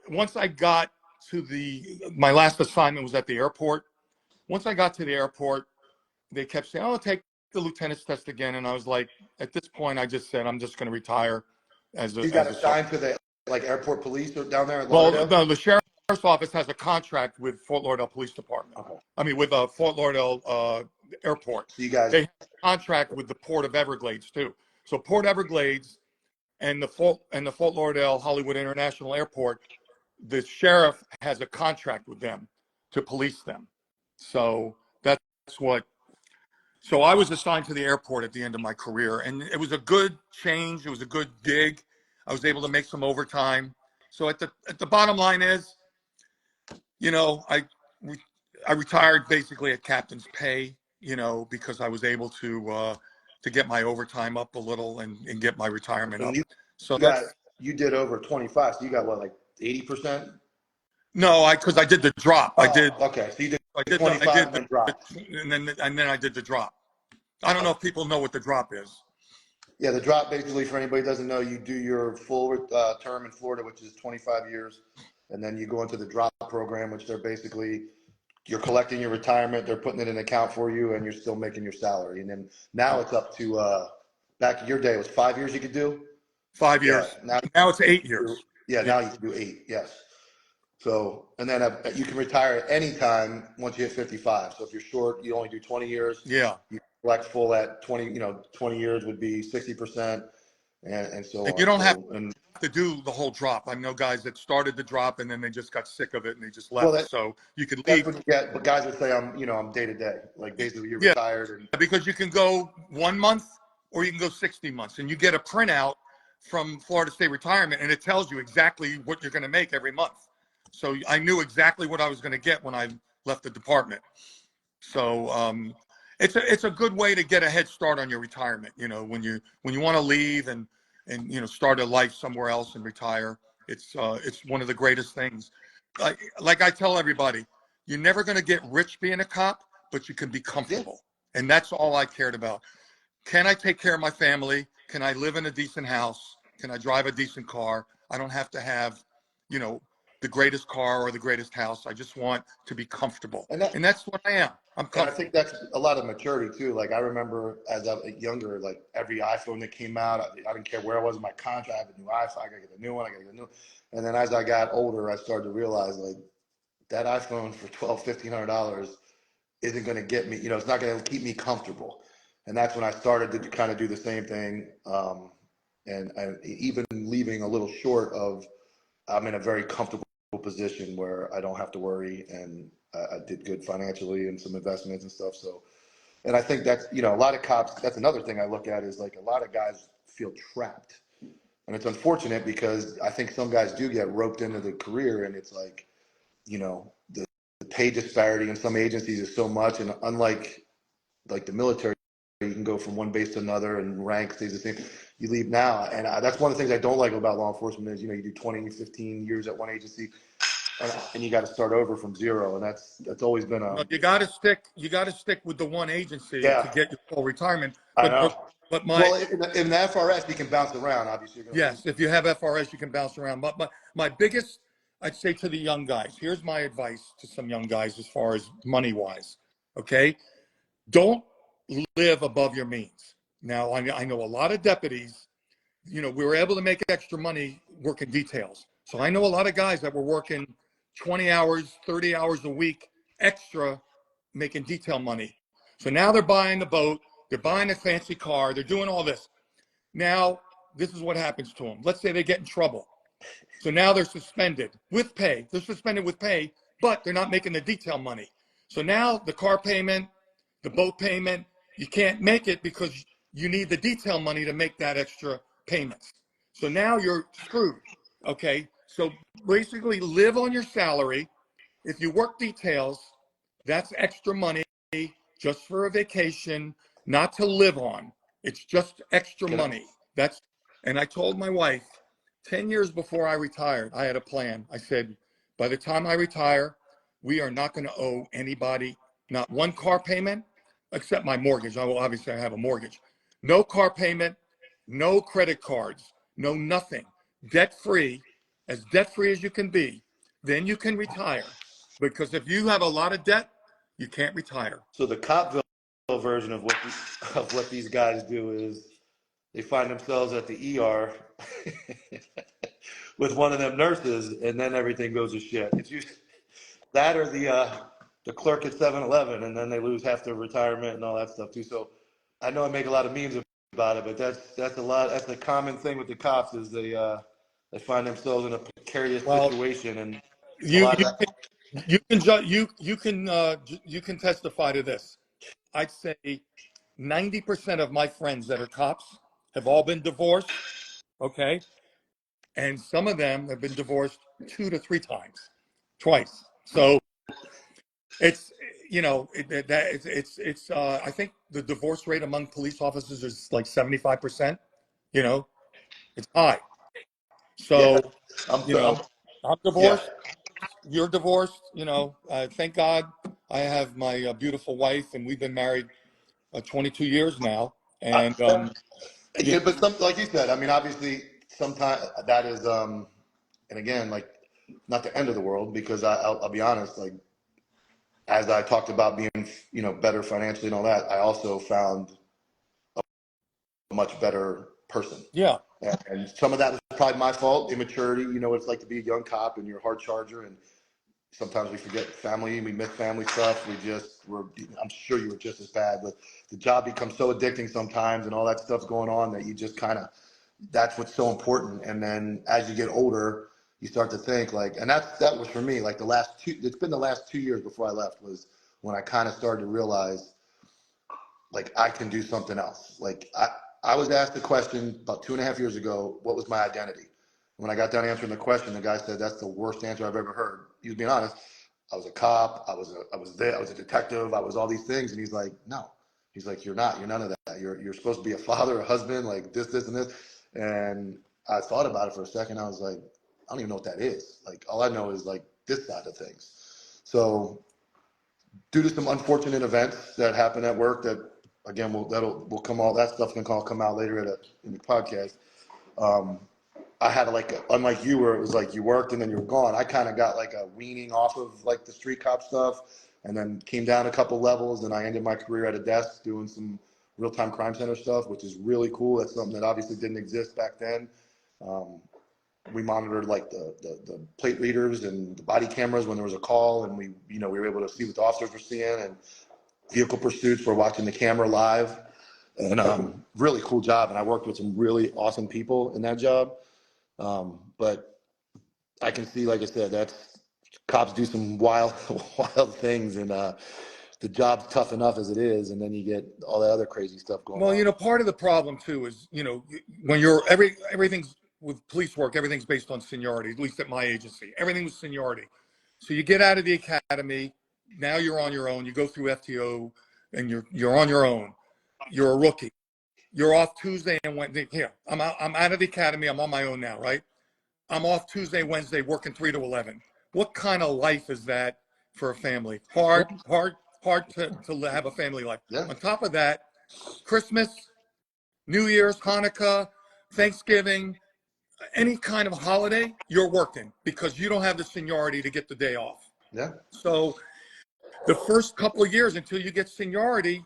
once I got to my last assignment was at the airport. Once I got to the airport, they kept saying, "Oh, take the lieutenant's test again." And I was like, at this point, I just said, I'm just going to retire as You got a sergeant. assigned to the like airport police down there in Well, Lauderdale? the sheriff's office has a contract with Fort Lauderdale Police Department. Okay. I mean, with Fort Lauderdale Airport. So you guys, They have a contract with the Port of Everglades too. So Port Everglades and the Fort Lauderdale Hollywood International Airport, the sheriff has a contract with them to police them. So that's what. So I was assigned to the airport at the end of my career, and it was a good change. It was a good gig. I was able to make some overtime. So at the bottom line is, you know, I retired basically at captain's pay, you know, because I was able to get my overtime up a little and get my retirement and up. you So got, that's you did over 25. So you got what, like 80%? no, because I did the drop. I Oh, did okay. So you did I 25 did and then dropped. and then I did the drop. I don't know if people know what the drop is. Yeah, the drop basically, for anybody who doesn't know, you do your full term in Florida, which is 25 years, and then you go into the drop program, which they're basically, you're collecting your retirement, they're putting it in an account for you, and you're still making your salary. And then now it's up to, back in your day, it was 5 years you could do? 5 Yeah, years. Now it's 8 years. yeah, Yeah. now you can do 8, yes. So, and then you can retire at any time once you hit 55. So if you're short, you only do 20 years. Yeah. You collect full at 20, 20 years would be 60%, and so And on. you don't have And to do the whole drop. I know guys that started the drop and then they just got sick of it and they just well, left. So you could that's leave. what you get. But guys would say I'm day to day. Like basically you're Yeah, retired and because you can go 1 month or you can go 60 months and you get a printout from Florida State Retirement and it tells you exactly what you're going to make every month. So I knew exactly what I was going to get when I left the department. So it's a good way to get a head start on your retirement. You know, when you want to leave and you know start a life somewhere else and retire, it's one of the greatest things. Like I tell everybody, you're never going to get rich being a cop, but you can be comfortable, and that's all I cared about. Can I take care of my family? Can I live in a decent house? Can I drive a decent car? I don't have to have, you know, the greatest car or the greatest house. I just want to be comfortable. and that And that's what I am. I'm and I comfortable. think that's a lot of maturity too. Like I remember as I was younger, like every iPhone that came out, I didn't care where I was in my contract. I have a new iPhone, I gotta get a new one, I gotta get a new. And then as I got older, I started to realize like that iPhone for $1,200-$1,500 isn't going to get me, it's not going to keep me comfortable. And that's when I started to kind of do the same thing. And even leaving a little short of, I'm in a very comfortable position where I don't have to worry, and I did good financially and some investments and stuff. So, and I think that's, a lot of cops, that's another thing I look at is like a lot of guys feel trapped. And it's unfortunate because I think some guys do get roped into the career, and it's like, the pay disparity in some agencies is so much, and unlike like the military, you can go from one base to another and rank stays the same. You leave now, and that's one of the things I don't like about law enforcement is you do 20, 15 years at one agency, and you got to start over from zero, and that's always been No, you got to stick with the one agency yeah, to get your full retirement. I But know. but Well, in the FRS, you can bounce around. Obviously, you're gonna lose. yes, if you have FRS, you can bounce around. But my biggest, I'd say to the young guys, here's my advice to some young guys as far as money wise. Okay, don't live above your means. Now, I know a lot of deputies, we were able to make extra money working details. So I know a lot of guys that were working 20 hours, 30 hours a week extra making detail money. So now they're buying the boat, they're buying a fancy car, they're doing all this. Now, this is what happens to them. Let's say they get in trouble. So now they're suspended with pay. They're suspended with pay, but they're not making the detail money. So now the car payment, the boat payment, you can't make it because you need the detail money to make that extra payments. So now you're screwed. Okay. So basically live on your salary. If you work details, that's extra money just for a vacation, not to live on. It's just extra Can I- money. And I told my wife 10 years before I retired, I had a plan. I said, by the time I retire, we are not going to owe anybody, not one car payment, except my mortgage. Obviously, I have a mortgage. No car payment, no credit cards, no nothing. Debt free as you can be. Then you can retire. Because if you have a lot of debt, you can't retire. So the Copville version of what these guys do is they find themselves at the ER with one of them nurses, and then everything goes to shit. It's usually that or the clerk at 7-Eleven, and then they lose half their retirement and all that stuff too. So I know I make a lot of memes about it, but that's a lot. That's a common thing with the cops is they find themselves in a precarious Well, situation, and a you lot of you that. you can testify to this. I'd say 90% of my friends that are cops have all been divorced, okay? And some of them have been divorced 2 to 3 times, twice. So it's, I think the divorce rate among police officers is like 75%, you know, it's high. Yeah, So, I'm, you know, I'm I'm yeah. divorced, you're divorced, thank God I have my beautiful wife and we've been married 22 years now. And, you Yeah, but like you said, I mean, obviously, sometimes that is, and again, like, not the end of the world because I'll be honest, like, as I talked about being, better financially and all that, I also found a much better person. yeah, And some of that was probably my fault, immaturity. You know what it's like to be a young cop and you're a hard charger, and sometimes we forget family, we miss family stuff. I'm sure you were just as bad, but the job becomes so addicting sometimes and all that stuff's going on that you just kind of, that's what's so important. And then as you get older, you start to think like, and that was for me, like it's been the last 2 years before I left was when I kind of started to realize like I can do something else. Like I was asked a question about 2.5 years ago, what was my identity? When I got done answering the question, the guy said, that's the worst answer I've ever heard. He was being honest. I was a cop. I was a detective. I was all these things. And he's like, no, he's like, you're not, you're none of that. You're supposed to be a father, a husband, like this, and this. And I thought about it for a second. I was like, I don't even know what that is. Like, all I know is like this side of things. So due to some unfortunate events that happened at work that again will come all that stuff can come out later in the podcast. Um, I had unlike you where it was like you worked and then you were gone. I kind of got like a weaning off of like the street cop stuff, and then came down a couple levels, and I ended my career at a desk doing some real time crime center stuff, which is really cool. That's something that obviously didn't exist back then. Um, we monitored like the plate readers and the body cameras when there was a call, and we were able to see what the officers were seeing, and vehicle pursuits. We're watching the camera live, and really cool job. And I worked with some really awesome people in that job. But I can see, like I said, that's cops do some wild, wild things, and the job's tough enough as it is, and then you get all that other crazy stuff going well, on. part of the problem too is, when everything's with police work, everything's based on seniority, at least at my agency, everything was seniority. So you get out of the academy, now you're on your own, you go through FTO and you're on your own. You're a rookie. You're off Tuesday and Wednesday. Here, I'm out of the academy. I'm on my own now, right? I'm off Tuesday, Wednesday, working 3 to 11. What kind of life is that for a family? Hard to have a family life. Yeah, On top of that, Christmas, New Year's, Hanukkah, Thanksgiving, any kind of holiday, you're working because you don't have the seniority to get the day off. yeah, So the first couple of years until you get seniority,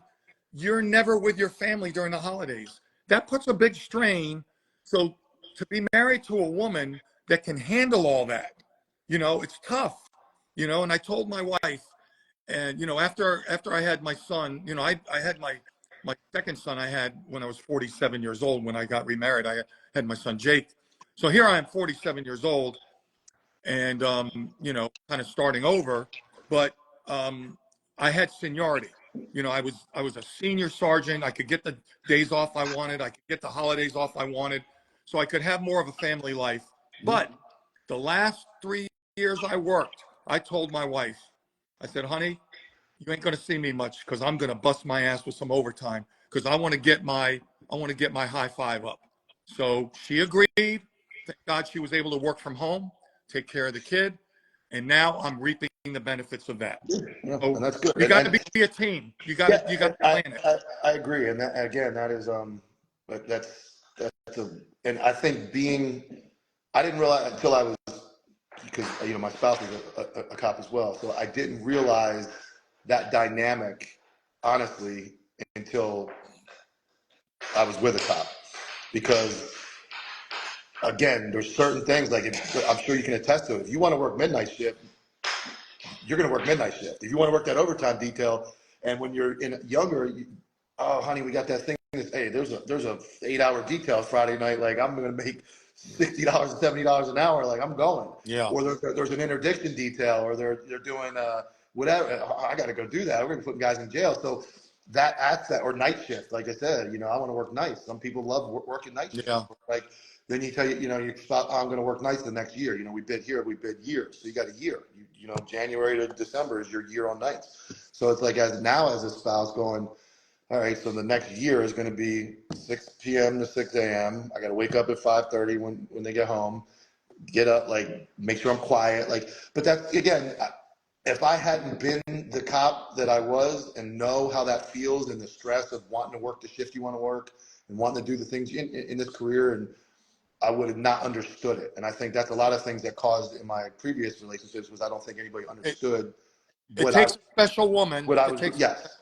you're never with your family during the holidays. That puts a big strain. So to be married to a woman that can handle all that, it's tough, and I told my wife, and after I had my son, I had my second son I had when I was 47 years old. When I got remarried, I had my son Jake. So here I am, 47 years old, and kind of starting over. But I had seniority. I was a senior sergeant. I could get the days off I wanted. I could get the holidays off I wanted, so I could have more of a family life. But the last 3 years I worked, I told my wife, I said, honey, you ain't going to see me much because I'm going to bust my ass with some overtime because I want to get my high five up. So she agreed. Thank God she was able to work from home, take care of the kid, and now I'm reaping the benefits of that. Yeah, So and that's good. you got to be a team. You got Yeah, to plan it. I agree, and that, again, that is but that's a, and I think I didn't realize until I was, because my spouse is a cop as well, so I didn't realize that dynamic, honestly, until I was with a cop, because again, there's certain things like I'm sure you can attest to it. If you want to work midnight shift, you're going to work midnight shift. If you want to work that overtime detail, and when you're younger, oh honey, we got that thing. Hey, there's a 8-hour detail Friday night. Like I'm going to make $60 and $70 an hour. Like I'm going. Yeah. Or there's an interdiction detail, or they're doing whatever. I got to go do that. We're going to be putting guys in jail. So that asset, or night shift, like I said, I want to work nights. Some people love working night shift. Yeah. Like then you tell you spot, oh, I'm going to work nights the next year. We bid here, we bid years. So you got a year. January to December is your year on nights. So it's like as a spouse going, all right, so the next year is going to be 6 p.m. to 6 a.m. I got to wake up at 5:30 when they get home, get up, like make sure I'm quiet. But that's, again, if I hadn't been the cop that I was and know how that feels, and the stress of wanting to work the shift you want to work and wanting to do the things in this career, and I would have not understood it. And I think that's a lot of things that caused in my previous relationships was I don't think anybody understood It takes a special woman. what I It was, takes yes,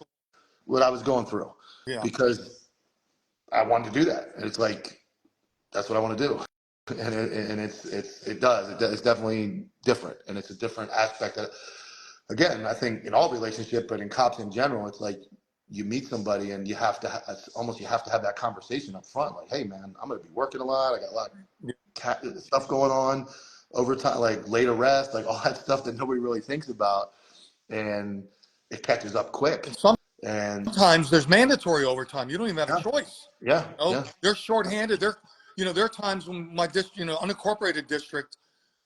what I was going through, yeah. because I wanted to do that. And it's like, that's what I want to do. And it's definitely different. And it's a different aspect that, again, I think in all relationships, but in cops in general, it's like you meet somebody and you have to have that conversation up front. Like, hey man, I'm going to be working a lot. I got a lot of stuff going on, overtime, like late arrest, like all that stuff that nobody really thinks about. And it catches up quick. And Sometimes there's mandatory overtime. You don't even have a choice. Yeah. They're shorthanded. There are times when my unincorporated district,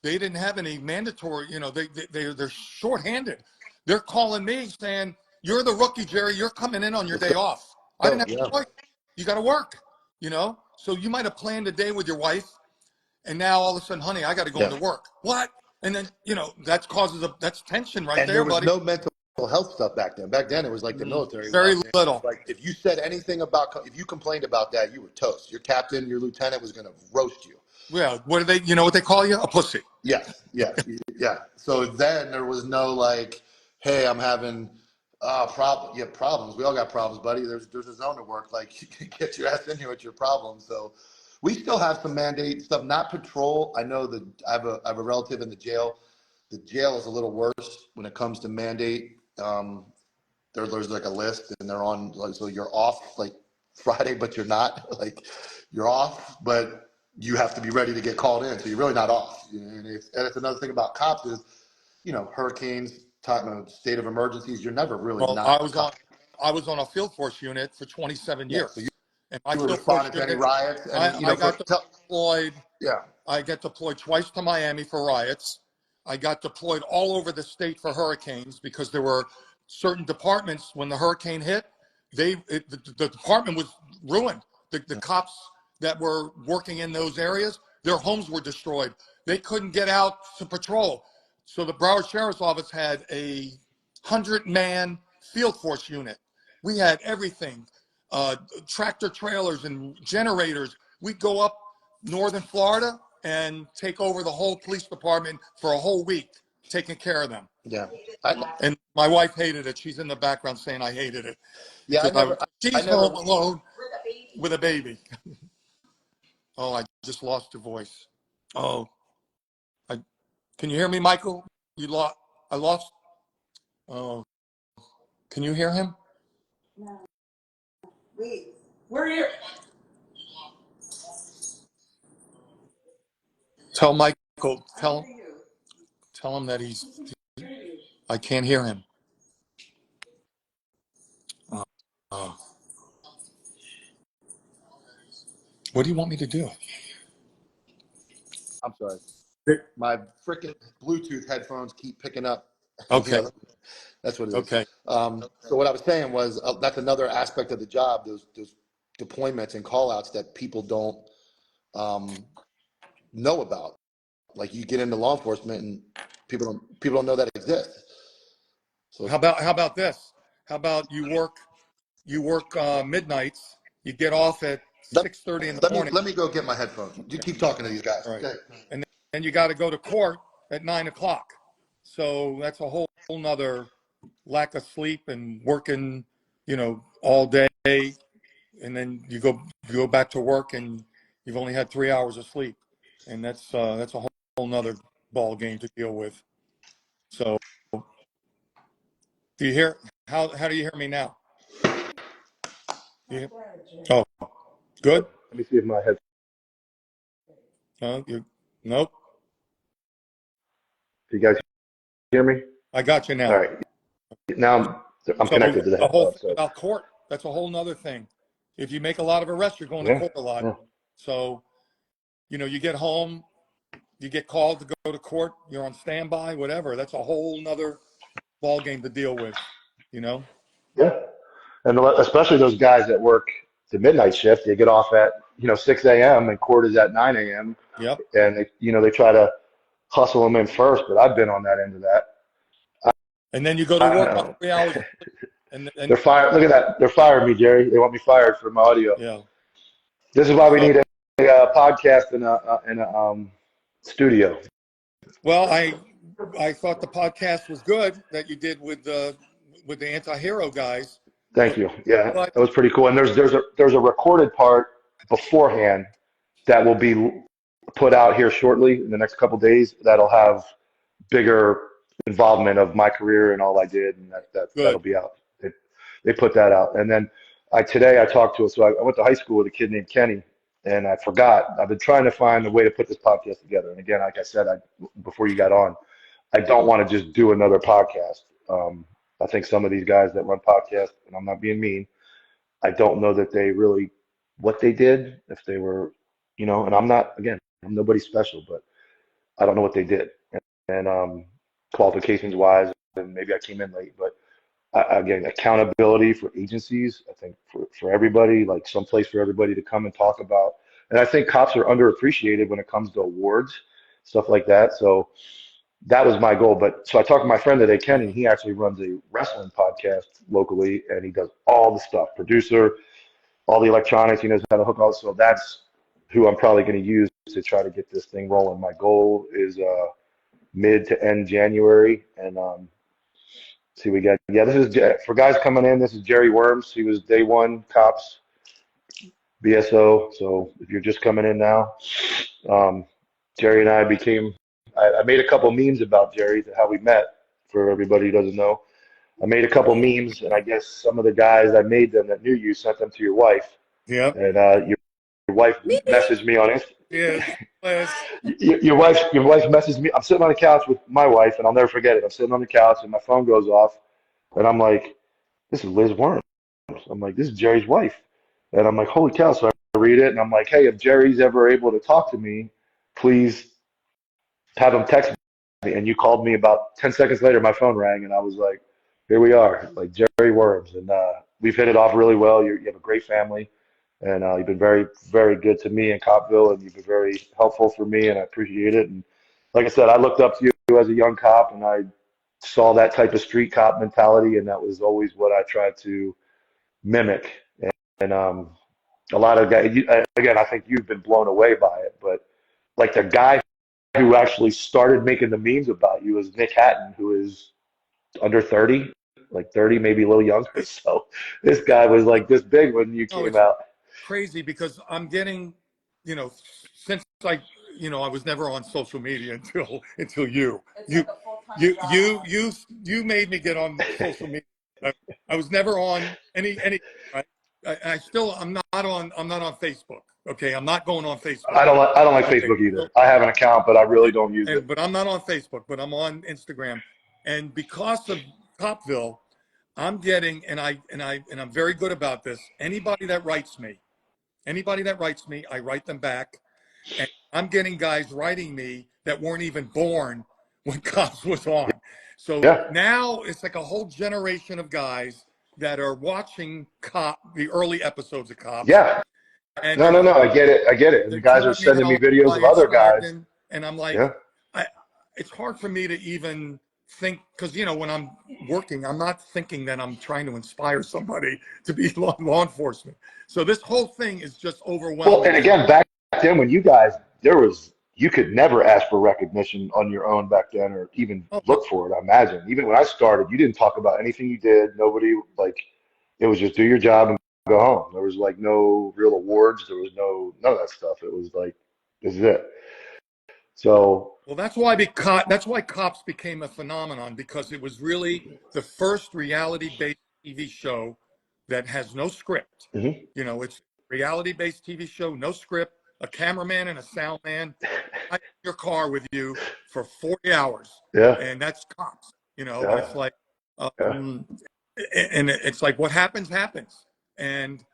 they didn't have any mandatory. They're shorthanded. They're calling me saying, "You're the rookie, Jerry. You're coming in on your day off." I didn't have a choice. You got to work. So you might have planned a day with your wife, and now all of a sudden, honey, I got to go into work. What? And then that's tension right there, buddy. No mental health stuff back then. Back then, it was like the military. Very little. Like if you said anything if you complained about that, you were toast. Your captain, your lieutenant was going to roast you. Yeah. What do they? You know what they call you? A pussy. Yes. Yeah. So then there was no like, hey, I'm having problem. Yeah, problems. We all got problems, buddy. There's a zone to work. Like you can get your ass in here with your problems. So we still have some mandate stuff, not patrol. I know that I have a relative in the jail. The jail is a little worse when it comes to mandate. There's like a list, and they're on, like, so you're off like Friday, but you're not. Like you're off, but you have to be ready to get called in, so you're really not off. And it's another thing about cops is, hurricanes, state of emergencies. You're never really not. I was on a field force unit for 27 years. So and my you were field force responding to any unit, riots, and I got deployed. Yeah. I got deployed twice to Miami for riots. I got deployed all over the state for hurricanes, because there were certain departments when the hurricane hit, the department was ruined. The cops that were working in those areas, their homes were destroyed. They couldn't get out to patrol. So the Broward Sheriff's Office had a 100-man field force unit. We had everything, tractor trailers and generators. We'd go up northern Florida and take over the whole police department for a whole week, taking care of them. Yeah. And my wife hated it. She's in the background saying I hated it. Yeah. She's home alone with a baby. Oh, I just lost your voice. Oh, can you hear me, Michael? I lost. Oh, can you hear him? No. We're here. Tell Michael, tell him that I can't hear him. Oh. What do you want me to do? I'm sorry. My freaking Bluetooth headphones keep picking up Okay. Yeah, that's what it is. Okay. So what I was saying was that's another aspect of the job, those deployments and call outs that people don't know about. Like you get into law enforcement and people don't know that exists. So How about this? How about you work midnights, you get off at let, 6:30 in the let me morning. let me go get my headphones. You keep talking to these guys. All right. Okay. And then you got to go to court at 9 o'clock. So that's a whole nother lack of sleep and working, all day. And then you go back to work and you've only had 3 hours of sleep. And that's a whole nother ball game to deal with. So do you hear, how do you hear me now? You, oh, good. Let me see if my head. Nope. Do you guys hear me? I got you All now. right. Now I'm So connected to the the whole headphones. thing So about court, that's a whole nother thing. If you make a lot of arrests, you're going to yeah, court a lot. yeah, So, you get home, you get called to go to court, you're on standby, whatever. That's a whole nother ball game to deal with, you know? yeah. And especially those guys that work the midnight shift, they get off at 6 a.m. and court is at 9 a.m. Yep. and they try to hustle them in first. But I've been on that end of that. And then you go to I work on know. 3 hours and They're fired. Look at that. They're firing me, Jerry. They want me fired for my audio. yeah. This is why we So, need a podcast in a studio. well, I thought the podcast was good that you did with the anti-hero guys, Thank but you. Yeah, but that was pretty cool. And there's a recorded part beforehand that will be put out here shortly in the next couple of days. That'll have bigger involvement of my career and all I did, and that'll good. be out. They put that out, and then today I talked to. So I went to high school with a kid named Kenny, and I forgot. I've been trying to find a way to put this podcast together. And again, like I said, before you got on, I don't want to just do another podcast. I think some of these guys that run podcasts, and I'm not being mean, I don't know that they really what they did, if they were, and I'm nobody special, but I don't know what they did. And qualifications wise, and maybe I came in late, but again, accountability for agencies, I think for everybody, like some place for everybody to come and talk about. And I think cops are underappreciated when it comes to awards, stuff like that. So that was my goal. But so I talked to my friend today, Kenny. He actually runs a wrestling podcast locally, and he does all the stuff, producer, all the electronics. He knows how to hook all. So that's who I'm probably going to use to try to get this thing rolling. My goal is mid to end January, and see we got. Yeah, this is for guys coming in. This is Jerry Wurms. He was day one cops BSO. So if you're just coming in now, Jerry and I became. I made a couple memes about Jerry, how we met. For everybody who doesn't know, I made a couple memes, and I guess some of the guys I made them that knew you sent them to your wife, Yep. and your wife messaged me on Yes. Yes. your wife messaged me. I'm sitting on the couch with my wife, and I'll never forget it. I'm sitting on the couch, and my phone goes off, and I'm like, "This is Liz Worms." I'm like, "This is Jerry's wife," and I'm like, "Holy cow!" So I read it, and I'm like, "Hey, if Jerry's ever able to talk to me, please have him text me." And you called me about 10 seconds later. My phone rang, and I was like, "Here we are, like Jerry Worms," and we've hit it off really well. You have a great family. And you've been very, very good to me in Copville, and you've been very helpful for me, and I appreciate it. And like I said, I looked up to you as a young cop, and I saw that type of street cop mentality, and that was always what I tried to mimic. And a lot of guys, again, I think you've been blown away by it, but like the guy who actually started making the memes about you is Nick Hatton, who is under 30, like 30, maybe a little younger. So this guy was like this big when you No, came it's out. crazy because I'm getting, since I was never on social media until you. It's You like a full-time you job. you made me get on social media. I was never on any. I'm not on Facebook. Okay, I'm not going on Facebook. I don't like Okay, Facebook either. so, I have an account, but I really don't use it. but I'm not on Facebook, but I'm on Instagram, and because of Topville, I'm getting and I'm very good about this. Anybody that writes me, I write them back, and I'm getting guys writing me that weren't even born when Cops was on. So Yeah. now it's like a whole generation of guys that are watching the early episodes of Cops, Yeah. and No, no, no. I get it. I get it. And they're the guys are telling me sending me videos how of I other inspired guys. them, and I'm like, Yeah. I, it's hard for me to even think, because when I'm working, I'm not thinking that I'm trying to inspire somebody to be law enforcement. So this whole thing is just Well, overwhelming and to me. again, back then when you guys, you could never ask for recognition on your own back then or even Oh no. look for it, I imagine. Even when I started, you didn't talk about anything you did. Nobody, like, it was just do your job and go home. There was like no real awards. There was none of that stuff. It was like, this is it. So, Well, that's why Cops became a phenomenon, because it was really the first reality-based TV show that has no script. mhm. It's a reality-based TV show, no script, a cameraman and a sound man in your car with you for 40 hours, Yeah, and that's Cops. And yeah, it's like, yeah. um, and it's like what happens happens, and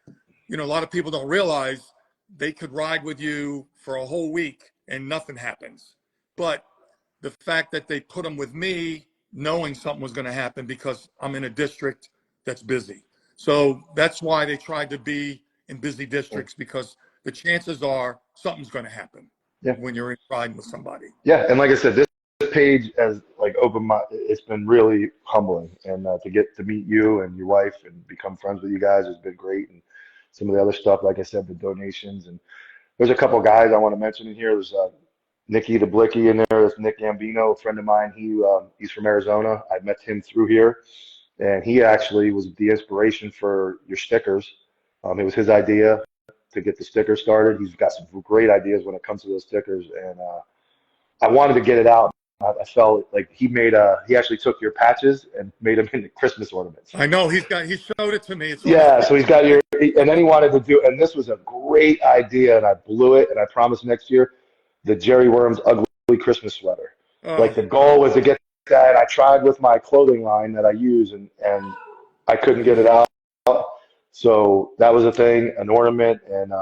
a lot of people don't realize they could ride with you for a whole week and nothing happens. But the fact that they put them with me, knowing something was going to happen because I'm in a district that's busy. So that's why they tried to be in busy districts, because the chances are something's going to happen Yeah. when you're riding with somebody. Yeah, and like I said, this page has like opened my. It's been really humbling, and to get to meet you and your wife and become friends with you guys has been great. And some of the other stuff, like I said, the donations, and there's a couple of guys I want to mention in here. There's Nicky the Blicky in there. There's Nick Gambino, a friend of mine. He's from Arizona. I met him through here, and he actually was the inspiration for your stickers. It was his idea to get the stickers started. He's got some great ideas when it comes to those stickers, and I wanted to get it out. I felt like he actually took your patches and made them into Christmas ornaments. I know he showed it to me. It's on his Yeah, so he's got page. and then he wanted to do, and this was a great idea, and I blew it, and I promised next year, the Jerry Wurms ugly Christmas sweater. Like Oh, the goal was to get that. I tried with my clothing line that I use, and I couldn't get it out. So that was a thing, an ornament, and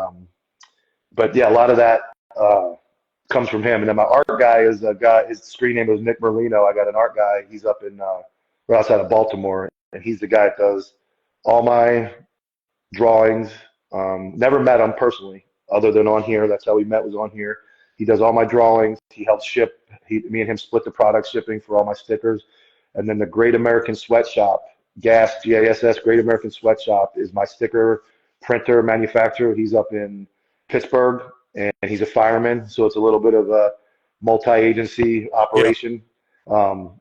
but yeah, a lot of that. Comes from him. And then my art guy is a guy. His screen name is Nick Merlino. I got an art guy. He's up in right outside of Baltimore, and he's the guy that does all my drawings. Never met him personally, other than on here. That's how we met. Was on here. He does all my drawings. He helps ship. Me and him split the product shipping for all my stickers. And then the Great American Sweatshop, GASS, Great American Sweatshop is my sticker printer manufacturer. He's up in Pittsburgh, and he's a fireman, so it's a little bit of a multi-agency yeah. operation. Um,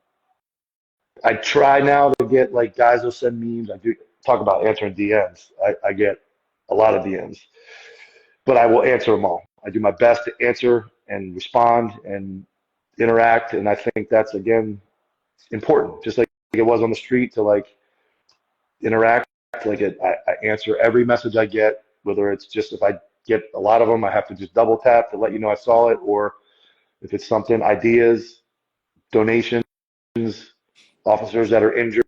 I try now to get like guys will send memes. I do talk about answering DMs. I get a lot of DMs, but I will answer them all. I do my best to answer and respond and interact, and I think that's again important. Just like it was on the street to like interact. I answer every message I get, whether it's just if I get a lot of them, I have to just double tap to let you know I saw it, or if it's something, ideas, donations, officers that are injured,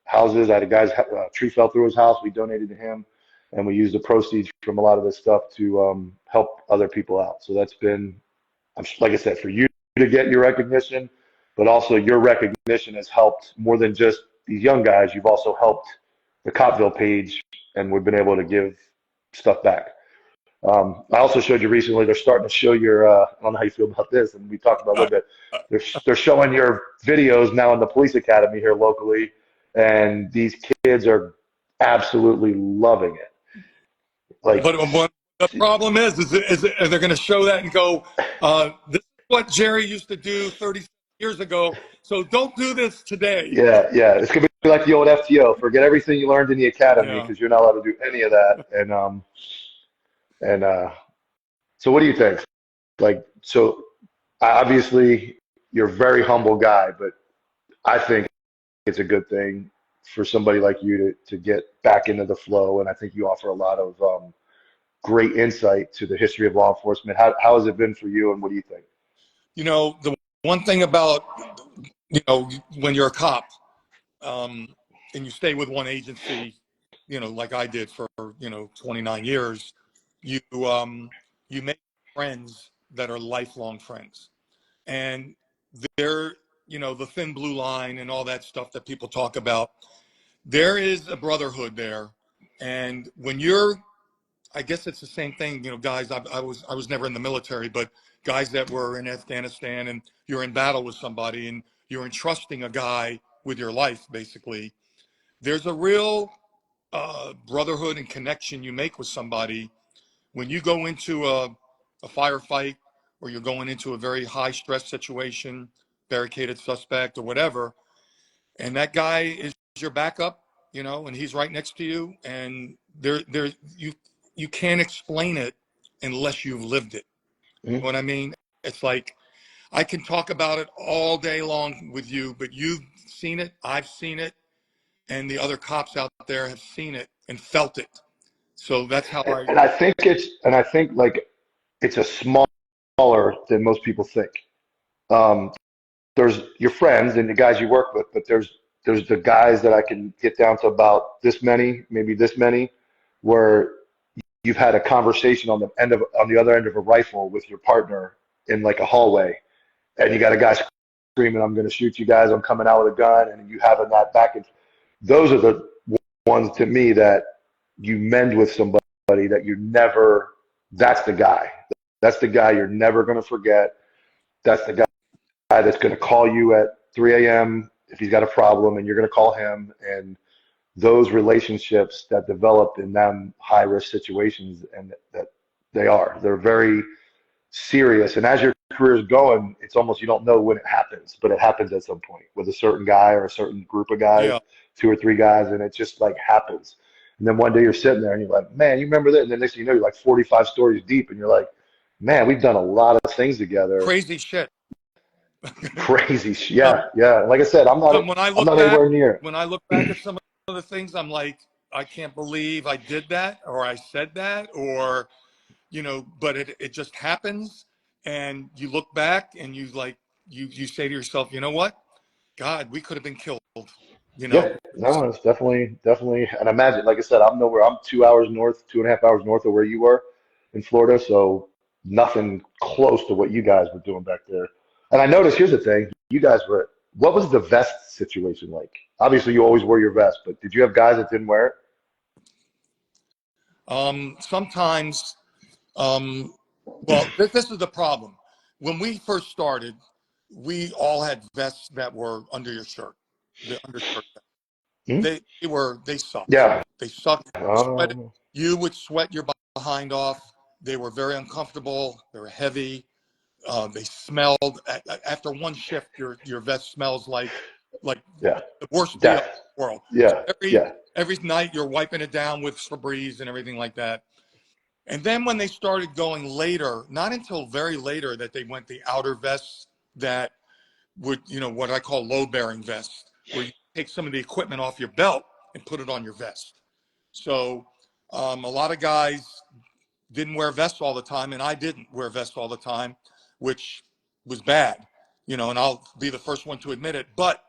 houses. I had a guy's tree fell through his house. We donated to him, and we used the proceeds from a lot of this stuff to help other people out. So that's been, like I said, for you to get your recognition, but also your recognition has helped more than just these young guys. You've also helped the Copville page, and we've been able to give stuff back. I also showed you recently, they're starting to show your, I don't know how you feel about this, and we talked about a little bit. They're showing your videos now in the police academy here locally, and these kids are absolutely loving it. Like, But the problem is they're going to show that and go, this is what Jerry used to do 30 years ago. So don't do this today. yeah, yeah, it's gonna be like the old FTO. Forget everything you learned in the academy Yeah. because you're not allowed to do any of that. And so what do you think? Like, so obviously you're a very humble guy, but I think it's a good thing for somebody like you to get back into the flow. And I think you offer a lot of great insight to the history of law enforcement. How has it been for you, and what do you think? The one thing about, when you're a cop, and you stay with one agency, like I did for, 29 years, you make friends that are lifelong friends. And there, you know, the thin blue line and all that stuff that people talk about. There is a brotherhood there. And when you're, I guess it's the same thing, you know, guys, I was never in the military, but guys that were in Afghanistan and you're in battle with somebody and you're entrusting a guy with your life, basically, there's a real brotherhood and connection you make with somebody when you go into a firefight or you're going into a very high stress situation, barricaded suspect or whatever, and that guy is your backup, you know, and he's right next to you, and you can't explain it unless you've lived it. You know what I mean? It's like I can talk about it all day long with you, but you've seen it, I've seen it, and the other cops out there have seen it and felt it. So that's how I. And I think like it's a smaller than most people think. Um, there's your friends and the guys you work with, but there's the guys that I can get down to about this many, maybe this many, where you've had a conversation on the other end of a rifle with your partner in like a hallway, and you got a guy screaming, "I'm going to shoot you guys! I'm coming out with a gun!" And you having that back and those are the ones to me that you mend with somebody that you never. That's the guy. That's the guy you're never going to forget. That's the guy that's going to call you at 3 a.m. if he's got a problem, and you're going to call him. And those relationships that develop in them high risk situations, and that they're very serious. And as your career is going, it's almost you don't know when it happens, but it happens at some point with a certain guy or a certain group of guys, Yeah. 2 or 3 guys, and it just like happens. And then one day you're sitting there and you're like, man, you remember that? And then next thing you know, you're like 45 stories deep, and you're like, man, we've done a lot of things together. Crazy shit. Crazy, yeah, yeah. Like I said, I'm not anywhere near it. When I look back at some of the things, I'm like, I can't believe I did that, or I said that, or, you know, but it just happens. And you look back and you like, you say to yourself, you know what? God, we could have been killed, you know? Yeah, no, it's definitely. And imagine, like I said, I'm 2 hours north, 2.5 hours north of where you were in Florida, so nothing close to what you guys were doing back there. And I noticed, here's the thing, you guys what was the vest situation like? Obviously, you always wore your vest, but did you have guys that didn't wear it? Sometimes, well, this is the problem. When we first started, we all had vests that were under your shirt, the undershirt. Hmm? They sucked. Yeah. They sucked. Sweated. Um, You would sweat your behind off. They were very uncomfortable. They were heavy. They smelled. After one shift, your vest smells like yeah. the worst deal in Death. the world. Yeah. So Yeah. every night you're wiping it down with Febreze and everything like that. And then when they started going later, not until very later that they went the outer vests that would, you know, what I call load-bearing vests, where you take some of the equipment off your belt and put it on your vest. So a lot of guys didn't wear vests all the time, and I didn't wear vests all the time, which was bad, you know, and I'll be the first one to admit it. But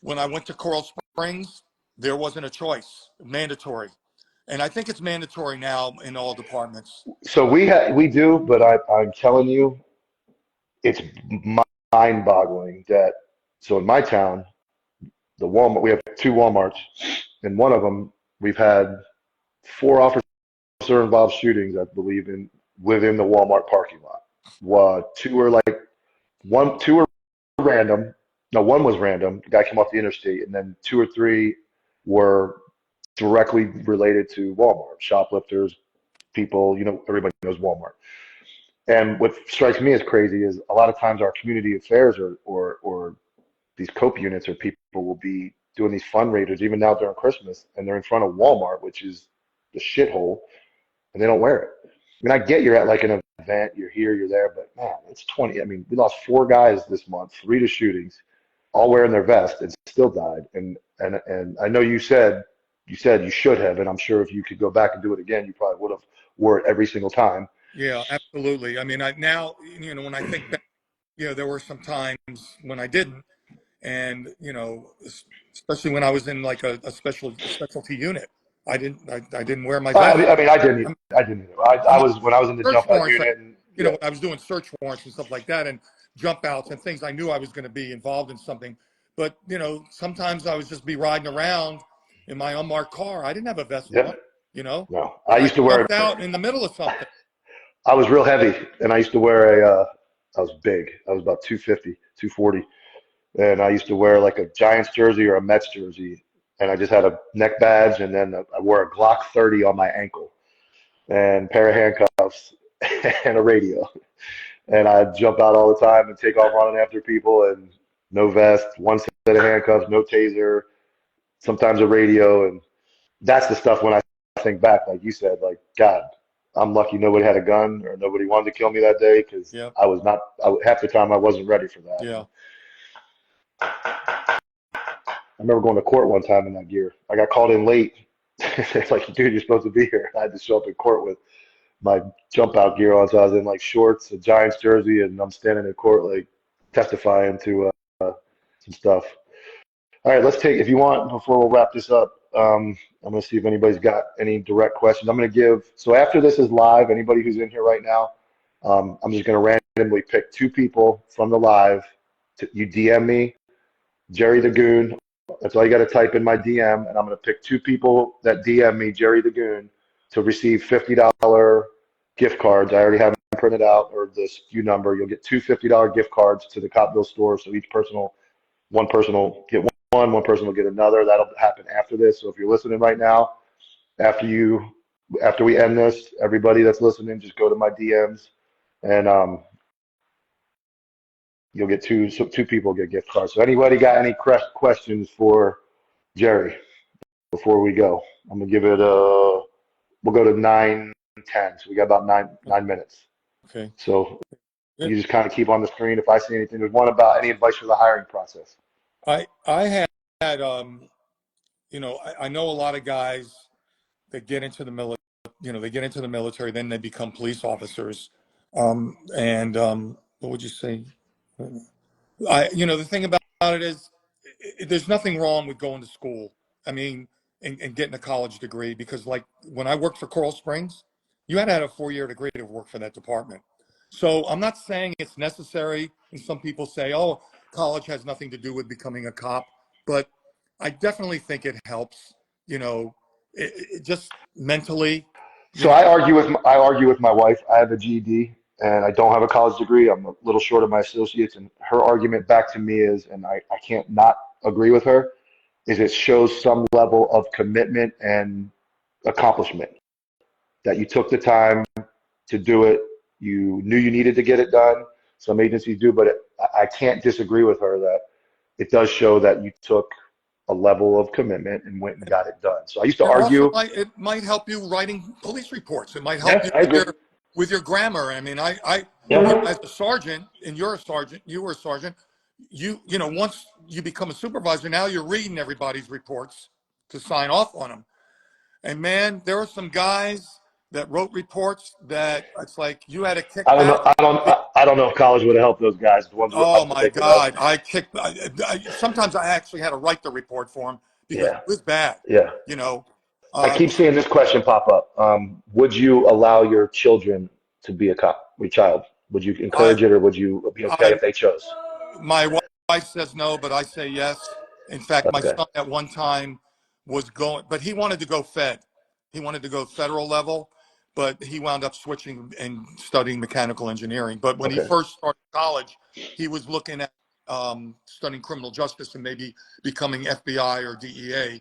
when I went to Coral Springs, there wasn't a choice, mandatory. And I think it's mandatory now in all departments. So we do, but I'm telling you, it's mind-boggling that. So in my town, the Walmart, we have 2 Walmarts, and one of them we've had 4 officer-involved shootings, I believe, within the Walmart parking lot. 2 are like 2 are random. No, 1 was random. The guy came off the interstate, and then 2 or 3 were directly related to Walmart, shoplifters, people. You know, everybody knows Walmart. And what strikes me as crazy is a lot of times our community affairs or these cope units or people will be doing these fundraisers even now during Christmas, and they're in front of Walmart, which is the shithole, and they don't wear it. I mean, I get you're at like an event, you're here, you're there, but man, it's 20. I mean, we lost 4 guys this month, 3 to shootings, all wearing their vest and still died. And I know you said you should have, and I'm sure if you could go back and do it again, you probably would have wore it every single time. Yeah, absolutely. I mean, now, you know, when I think back, you know, there were some times when I didn't, and you know, especially when I was in like a specialty unit, I didn't wear my vest. I mean, I didn't. I didn't either. I I'm was when I was in the search jump out warrants, unit, and you know, when I was doing search warrants and stuff like that, and jump outs and things. I knew I was going to be involved in something. But, you know, sometimes I would just be riding around in my unmarked car. I didn't have a vest Yeah. on, you know, No, I but I used to wear. jumped out in the middle of something. I was real heavy, and I used to wear a. I was big. I was about 250, 240, and I used to wear like a Giants jersey or a Mets jersey, and I just had a neck badge, and then I wore a Glock 30 on my ankle, and a pair of handcuffs, and a radio, and I'd jump out all the time and take off running after people, and no vest, one set of handcuffs, no taser, sometimes a radio, and that's the stuff when I think back, like you said, like God, I'm lucky nobody had a gun or nobody wanted to kill me that day because Yeah. I was not. Half the time I wasn't ready for that. Yeah. I remember going to court one time in that gear. I got called in late. They're like, dude, you're supposed to be here. I had to show up in court with my jump out gear on, so I was in like shorts, a Giants jersey, and I'm standing in court like testifying to some stuff. All right, let's take, if you want, before we'll wrap this up, I'm going to see if anybody's got any direct questions. I'm going to give, so after this is live, anybody who's in here right now, I'm just going to randomly pick 2 people from the live. You DM me, Jerry the Goon. That's all you got to type in my DM, and I'm going to pick 2 people that DM me, Jerry the Goon, to receive $50 gift cards. I already have them printed out, or the SKU number. You'll get 2 $50 gift cards to the Copville store, so one person will get one person will get another. That'll happen after this. So if you're listening right now, after we end this, everybody that's listening, just go to my DMs, and you'll get two people get gift cards. So anybody got any questions for Jerry before we go? I'm gonna give it we'll go to 9:10. So we got about nine minutes. Okay. So you just kind of keep on the screen. If I see anything, there's one about any advice for the hiring process. I had you know, I know a lot of guys that get into the military, you know, they get into the military, then they become police officers. What would you say? You know, the thing about it is there's nothing wrong with going to school. I mean, and getting a college degree, because like when I worked for Coral Springs, you had to have a 4-year degree to work for that department. So I'm not saying it's necessary. And some people say, oh, college has nothing to do with becoming a cop, but I definitely think it helps, you know, it just mentally. So I argue with my wife. I have a GED and I don't have a college degree. I'm a little short of my associates, and her argument back to me is, and I can't not agree with her, is it shows some level of commitment and accomplishment, that you took the time to do it. You knew you needed to get it done. Some agencies do, but I can't disagree with her that it does show that you took a level of commitment and went and got it done. So I used to argue. Also, it might help you writing police reports. It might help with your grammar. I mean, as a sergeant, and you're a sergeant, you were a sergeant, you know, once you become a supervisor, now you're reading everybody's reports to sign off on them. And man, there are some guys that wrote reports that it's like you had to kick I don't back. know. I don't know if college would have helped those guys. The ones Oh my God! Sometimes I actually had to write the report for him because it was bad. Yeah. You know. I keep seeing this question pop up. Would you allow your children to be a cop? Your child? Would you encourage it, or would you be okay if they chose? My wife says no, but I say yes. In fact, my son at one time was going, but he wanted to go Fed. He wanted to go federal level, but he wound up switching and studying mechanical engineering. But when he first started college, he was looking at studying criminal justice and maybe becoming FBI or DEA.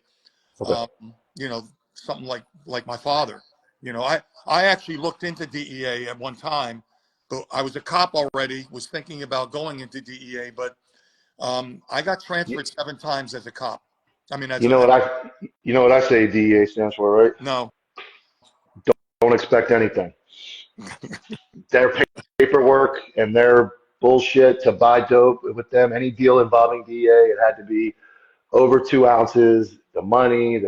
You know, something like my father. You know, I actually looked into DEA at one time, but I was a cop already, was thinking about going into DEA, but I got transferred 7 times as a cop. I mean, you know what I say DEA stands for, right? No. Don't expect anything. Their paperwork and their bullshit to buy dope with them, any deal involving DEA, it had to be over 2 ounces. The money,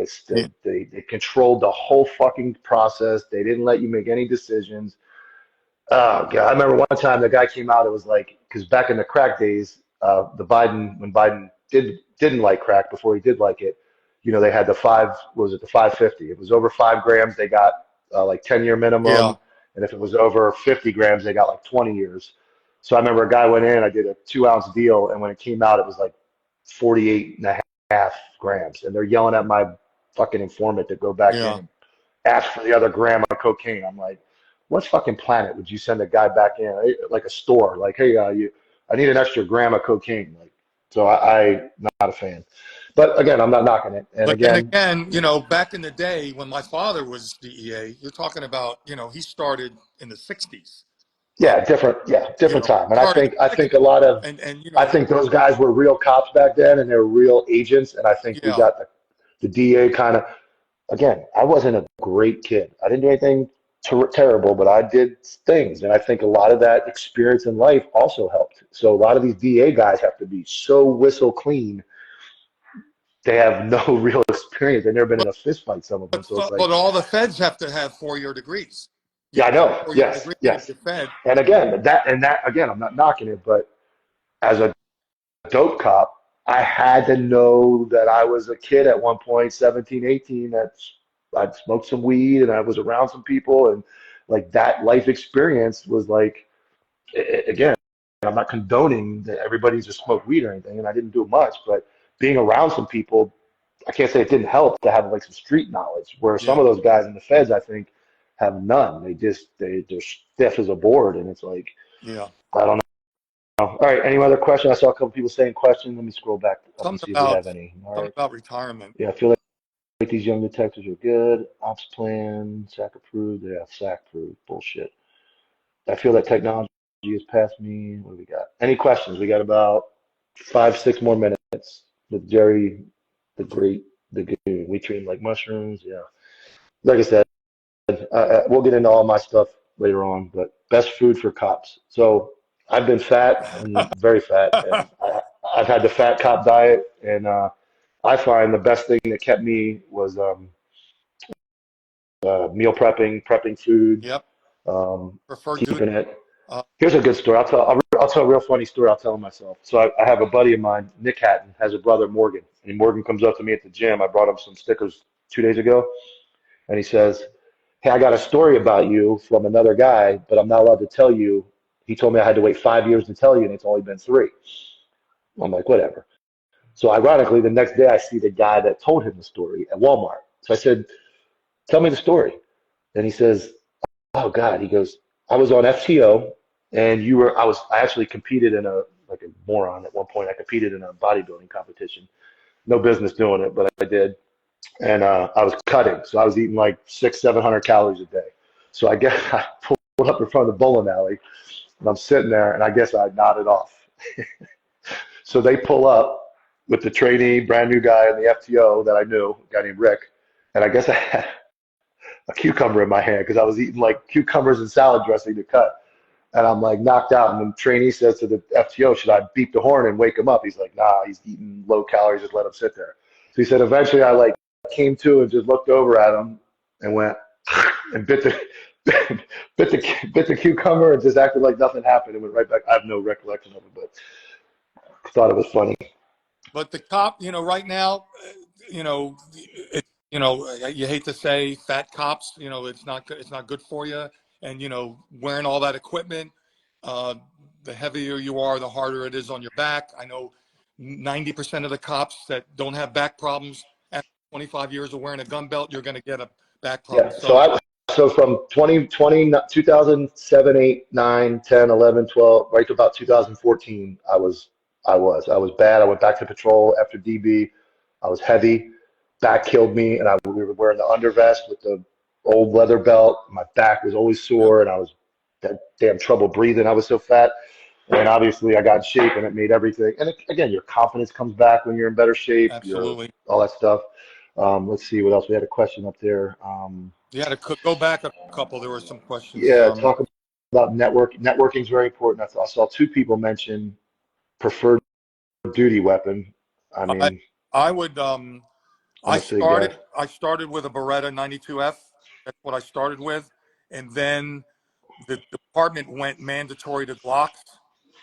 they controlled the whole fucking process. They didn't let you make any decisions. Oh God, I remember one time the guy came out. It was like, because back in the crack days, when Biden didn't like crack before he did like it, you know, they had the 550. It was over 5 grams, they got like 10-year minimum, and if it was over 50 grams, they got like 20 years. So I remember a guy went in, I did a 2 ounce deal, and when it came out, it was like 48 and a half grams. And they're yelling at my fucking informant to go back in Yeah. and ask for the other gram of cocaine. I'm like, what fucking planet would you send a guy back in, like a store, like, hey, I need an extra gram of cocaine. Like, so I not a fan. But again, I'm not knocking it. And But then again, again, back in the day when my father was DEA, you're talking about, he started in the 60s. different time. And Started in I the 60s. think a lot of And I think those guys were real cops back then, and they were real agents. And I think we yeah. got the DA kind of. Again, I wasn't a great kid. I didn't do anything terrible, but I did things, and I think a lot of that experience in life also helped. So a lot of these DA guys have to be so whistle clean. They have no real experience. They've never been in a fist fight. Some of them. So it's like, But all the feds have to have 4-year degrees. You yeah, I have to have a know. 4-year Yes, degree to yes. be a fed. And again, that again, I'm not knocking it, but as a dope cop, I had to know that I was a kid at one point, 17, 18, that's I'd smoked some weed and I was around some people and like that life experience was like again, I'm not condoning that everybody just smoked weed or anything and I didn't do much, but being around some people, I can't say it didn't help to have like some street knowledge where some Yeah. of those guys in the feds I think have none. They're stiff as a board and it's like Yeah. I don't know. All right. Any other questions? I saw a couple people saying questions. Let me scroll back up and Something see if we about have any. All something right. about retirement. Yeah, I feel like these young detectives are good. Ops plan, SAC approved. Yeah, SAC approved. Bullshit. I feel that technology has passed me. What do we got? Any questions? We got about 5, 6 more minutes with Jerry, the great, the goon. We treat him like mushrooms. Yeah. Like I said, we'll get into all my stuff later on, but best food for cops. So I've been fat and very fat, and I've had the fat cop diet, and I find the best thing that kept me was meal prepping food, Yep. Preferred duty. keeping it. Uh, Here's a good story. I'll tell a real funny story. I'll tell it myself. So I have a buddy of mine, Nick Hatton, has a brother Morgan, and Morgan comes up to me at the gym. I brought him some stickers 2 days ago, and he says, "Hey, I got a story about you from another guy, but I'm not allowed to tell you. He told me I had to wait 5 years to tell you, and it's only been 3." I'm like, whatever. So ironically, the next day I see the guy that told him the story at Walmart. So I said, "Tell me the story." And he says, "Oh God," he goes, "I was on FTO, and I actually competed in like a moron at one point. I competed in a bodybuilding competition. No business doing it, but I did. And I was cutting, so I was eating like 600-700 calories a day. So I guess I pulled up in front of the bowling alley, and I'm sitting there, and I guess I nodded off. So they pull up with the trainee, brand new guy in the FTO that I knew, a guy named Rick, and I guess I had a cucumber in my hand because I was eating like cucumbers and salad dressing to cut. And I'm like knocked out. And the trainee says to the FTO, "Should I beep the horn and wake him up?" He's like, "Nah, he's eating low calories. Just let him sit there." So he said, eventually I like came to and just looked over at him and went and bit the cucumber and just acted like nothing happened and went right back. I have no recollection of it, but thought it was funny. but the cop, right now, it, you hate to say fat cops, it's not good for you. And, wearing all that equipment, uh, the heavier you are, the harder it is on your back. I know 90% of the cops that don't have back problems after 25 years of wearing a gun belt, you're going to get a back problem. Yeah. So, So from 2007, 8, 9, 10, 11, 12, right to about 2014, I was bad. I went back to patrol after DB. I was heavy. Back killed me, and we were wearing the undervest with the old leather belt. My back was always yep, sore, and I was had damn trouble breathing. I was so fat. And obviously, I got in shape, and it made everything. And again, your confidence comes back when you're in better shape. absolutely. All that stuff. Let's see what else. We had a question up there. You had to go back a couple. There were some questions. Yeah, talk about Networking is very important. I saw 2 people mention preferred duty weapon. I I, mean, I would, I'm I a SIG guy. started with a Beretta 92F. That's what I started with. And then the department went mandatory to Glocks.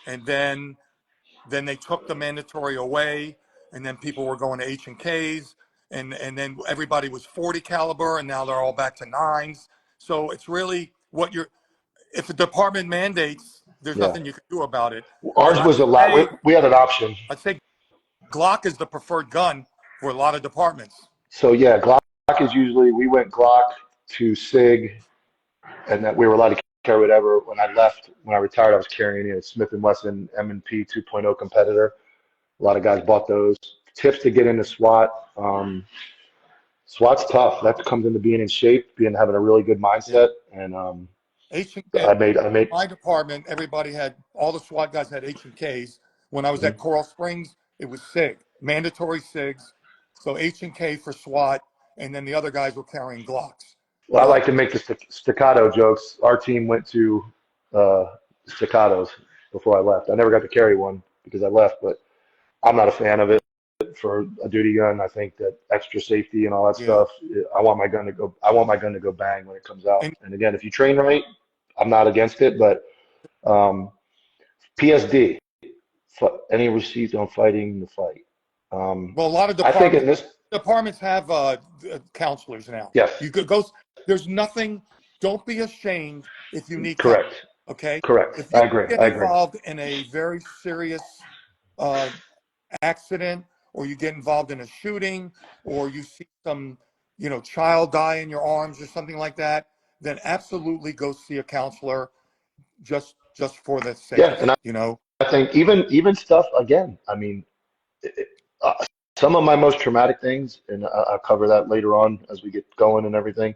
And then they took the mandatory away. And then people were going to H&Ks. And then everybody was 40 caliber. And now they're all back to 9s. So it's really if the department mandates there's Yeah. nothing you can do about it. Ours And was a lot. We had an option. I'd say Glock is the preferred gun for a lot of departments. So yeah, Glock is usually, we went Glock to SIG, and that we were allowed to carry whatever. When I left, when I retired, I was carrying a Smith & Wesson M&P 2.0 competitor. A lot of guys bought those. Tips to get into SWAT. SWAT's tough. That comes into being in shape, having a really good Yeah. mindset. And H&K, I made my department, everybody had, all the SWAT guys had H&Ks. When I was at Coral Springs, it was SIG, mandatory SIGs. So H&K for SWAT, and then the other guys were carrying Glocks. Well, I like to make the staccato jokes. Our team went to staccatos before I left. I never got to carry one because I left, but I'm not a fan of it for a duty gun. I think that extra safety and all that Yeah. stuff. I want my gun to go. I want my gun to go bang when it comes out. And And again, if you train right, I'm not against it. But PSD, any receipts on fighting the fight. well, a lot of I think in this, departments have counselors now. yes, You could go. There's nothing. Don't be ashamed if you need counseling. correct, Okay. correct. If I you agree. get I agree. involved in a very serious uh, accident, or you get involved in a shooting, or you see some, child die in your arms or something like that, then absolutely go see a counselor just for the sake Yeah, of and it. I think even stuff again. I mean, it, uh, some of my most traumatic things, and I'll cover that later on as we get going and everything,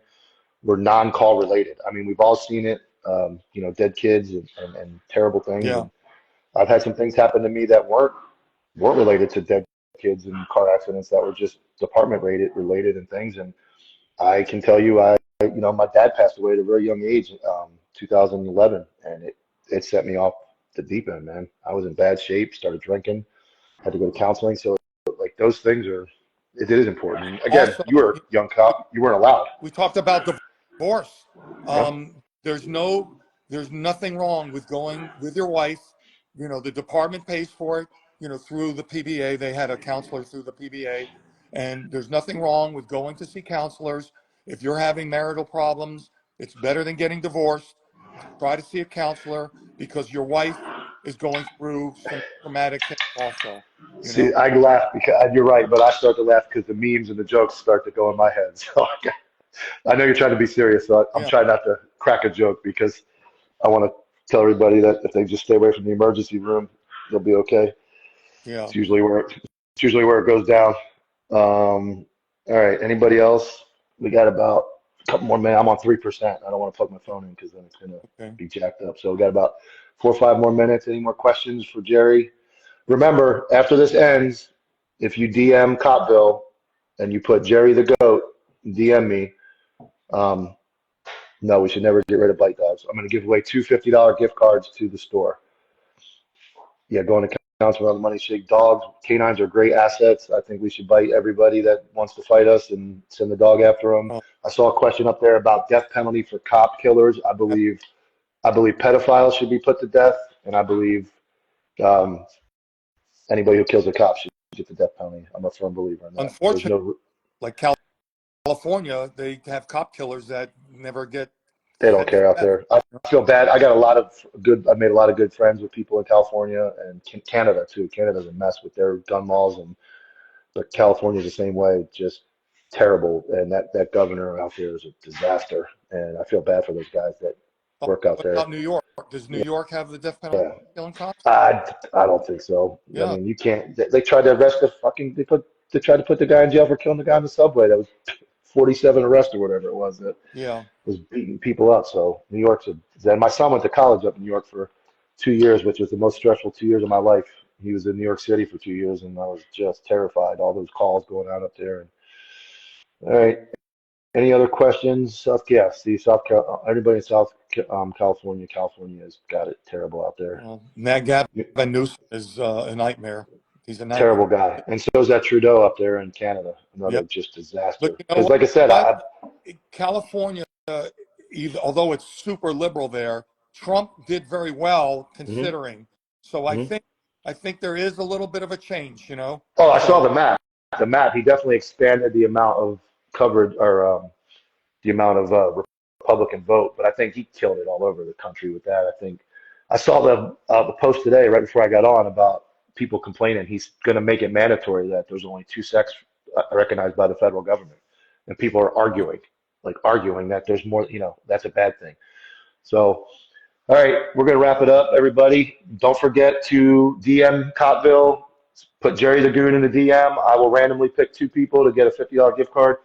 were non-call related. I mean, we've all seen it. Dead kids and terrible things. Yeah. And I've had some things happen to me that weren't related to dead kids and car accidents that were just department related and things. And I can tell you, my dad passed away at a very young age, 2011, and it set me off the deep end, man. I was in bad shape, started drinking, had to go to counseling. So like those things it is important. And again, Also, you were a young cop, you weren't allowed. we talked about divorce. Yeah. There's nothing wrong with going with your wife. The department pays for it, through the PBA. They had a counselor through the PBA. And there's nothing wrong with going to see counselors. If you're having marital problems, it's better than getting divorced. Try to see a counselor because your wife is going through some traumatic things also, See, I laugh because you're right, but I start to laugh because the memes and the jokes start to go in my head. So I know you're trying to be serious, so I'm Yeah. trying not to crack a joke because I want to tell everybody that if they just stay away from the emergency room, they'll be okay. Yeah. It's usually where it goes down. All right. Anybody else? We got about a couple more minutes. I'm on 3%. I don't want to plug my phone in because then it's gonna Okay. be jacked up. So we got about 4 or 5 more minutes. Any more questions for Jerry? Remember, after this ends, if you DM Copville and you put Jerry the Goat, DM me. No, we should never get rid of bite dogs. I'm going to give away two $50 gift cards to the store. Yeah, going to counts without the money shake. Dogs, canines are great assets. I think we should bite everybody that wants to fight us and send the dog after them. Oh, I saw a question up there about death penalty for cop killers. I believe pedophiles should be put to death, and I believe um, anybody who kills a cop should get the death penalty. I'm a firm believer in that. There's unfortunately, no, like California, they have cop killers that never get they don't sentenced care out to death. there. I feel bad. I made a lot of good friends with people in California and Canada too. Canada's a mess with their gun laws, but California's the same way, just terrible. And that governor out there is a disaster. And I feel bad for those guys that work out What there. about New York? Does New York have the death penalty Yeah. for killing cops? I don't think so. I Yeah. mean, you can't. They tried to arrest they tried to put the guy in jail for killing the guy on the subway. That was 47 arrests or whatever it was. That Yeah. was beating people up. So New York's then my son went to college up in New York for 2 years, which was the most stressful 2 years of my life. He was in New York City for 2 years, and I was just terrified. All those calls going out up there. And all right, any other questions? Everybody in California. California has got it terrible out there. Well, Gavin Newsom is a nightmare. He's a nightmare. Terrible guy, and so is that Trudeau up there in Canada. Yeah. Another just disaster. But you know Because, like I said, what? California, although it's super liberal there, Trump did very well Mhm, considering. So mhm. I think there is a little bit of a change. Oh, I saw So the map. The map. He definitely expanded the amount of coverage or the amount of Republican vote, but I think he killed it all over the country with that. I think I saw the post today right before I got on about people complaining. He's going to make it mandatory that there's only two sex recognized by the federal government, and people are arguing that there's more. That's a bad thing. So, all right, we're going to wrap it up, everybody. Don't forget to DM Cottville. Put Jerry the Goon in the DM. I will randomly pick two people to get a $50 gift card.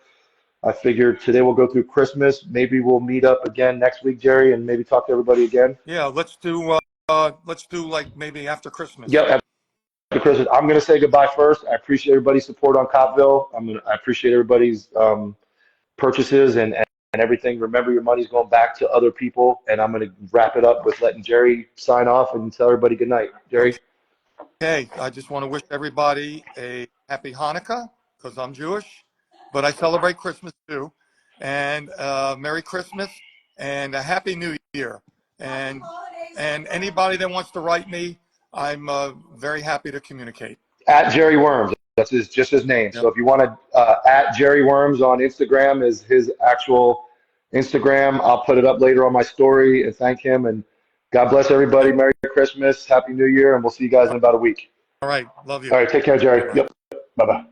I figured today we'll go through Christmas. Maybe we'll meet up again next week, Jerry, and maybe talk to everybody again. Yeah, let's do like maybe after Christmas. Yep, after Christmas. I'm going to say goodbye first. I appreciate everybody's support on Copville. I appreciate everybody's purchases and everything. Remember, your money's going back to other people. And I'm going to wrap it up with letting Jerry sign off and tell everybody good night. Jerry? Okay, I just want to wish everybody a happy Hanukkah because I'm Jewish, but I celebrate Christmas too. And Merry Christmas and a Happy New Year. And anybody that wants to write me, I'm very happy to communicate. At Jerry Wurms. That's just his name. Yep. So if you want to, at Jerry Wurms on Instagram is his actual Instagram. I'll put it up later on my story and thank him. And God bless everybody. Merry Christmas. Happy New Year. And we'll see you guys in about a week. All right. Love you. All right. Take care, Jerry. Yep. Bye-bye.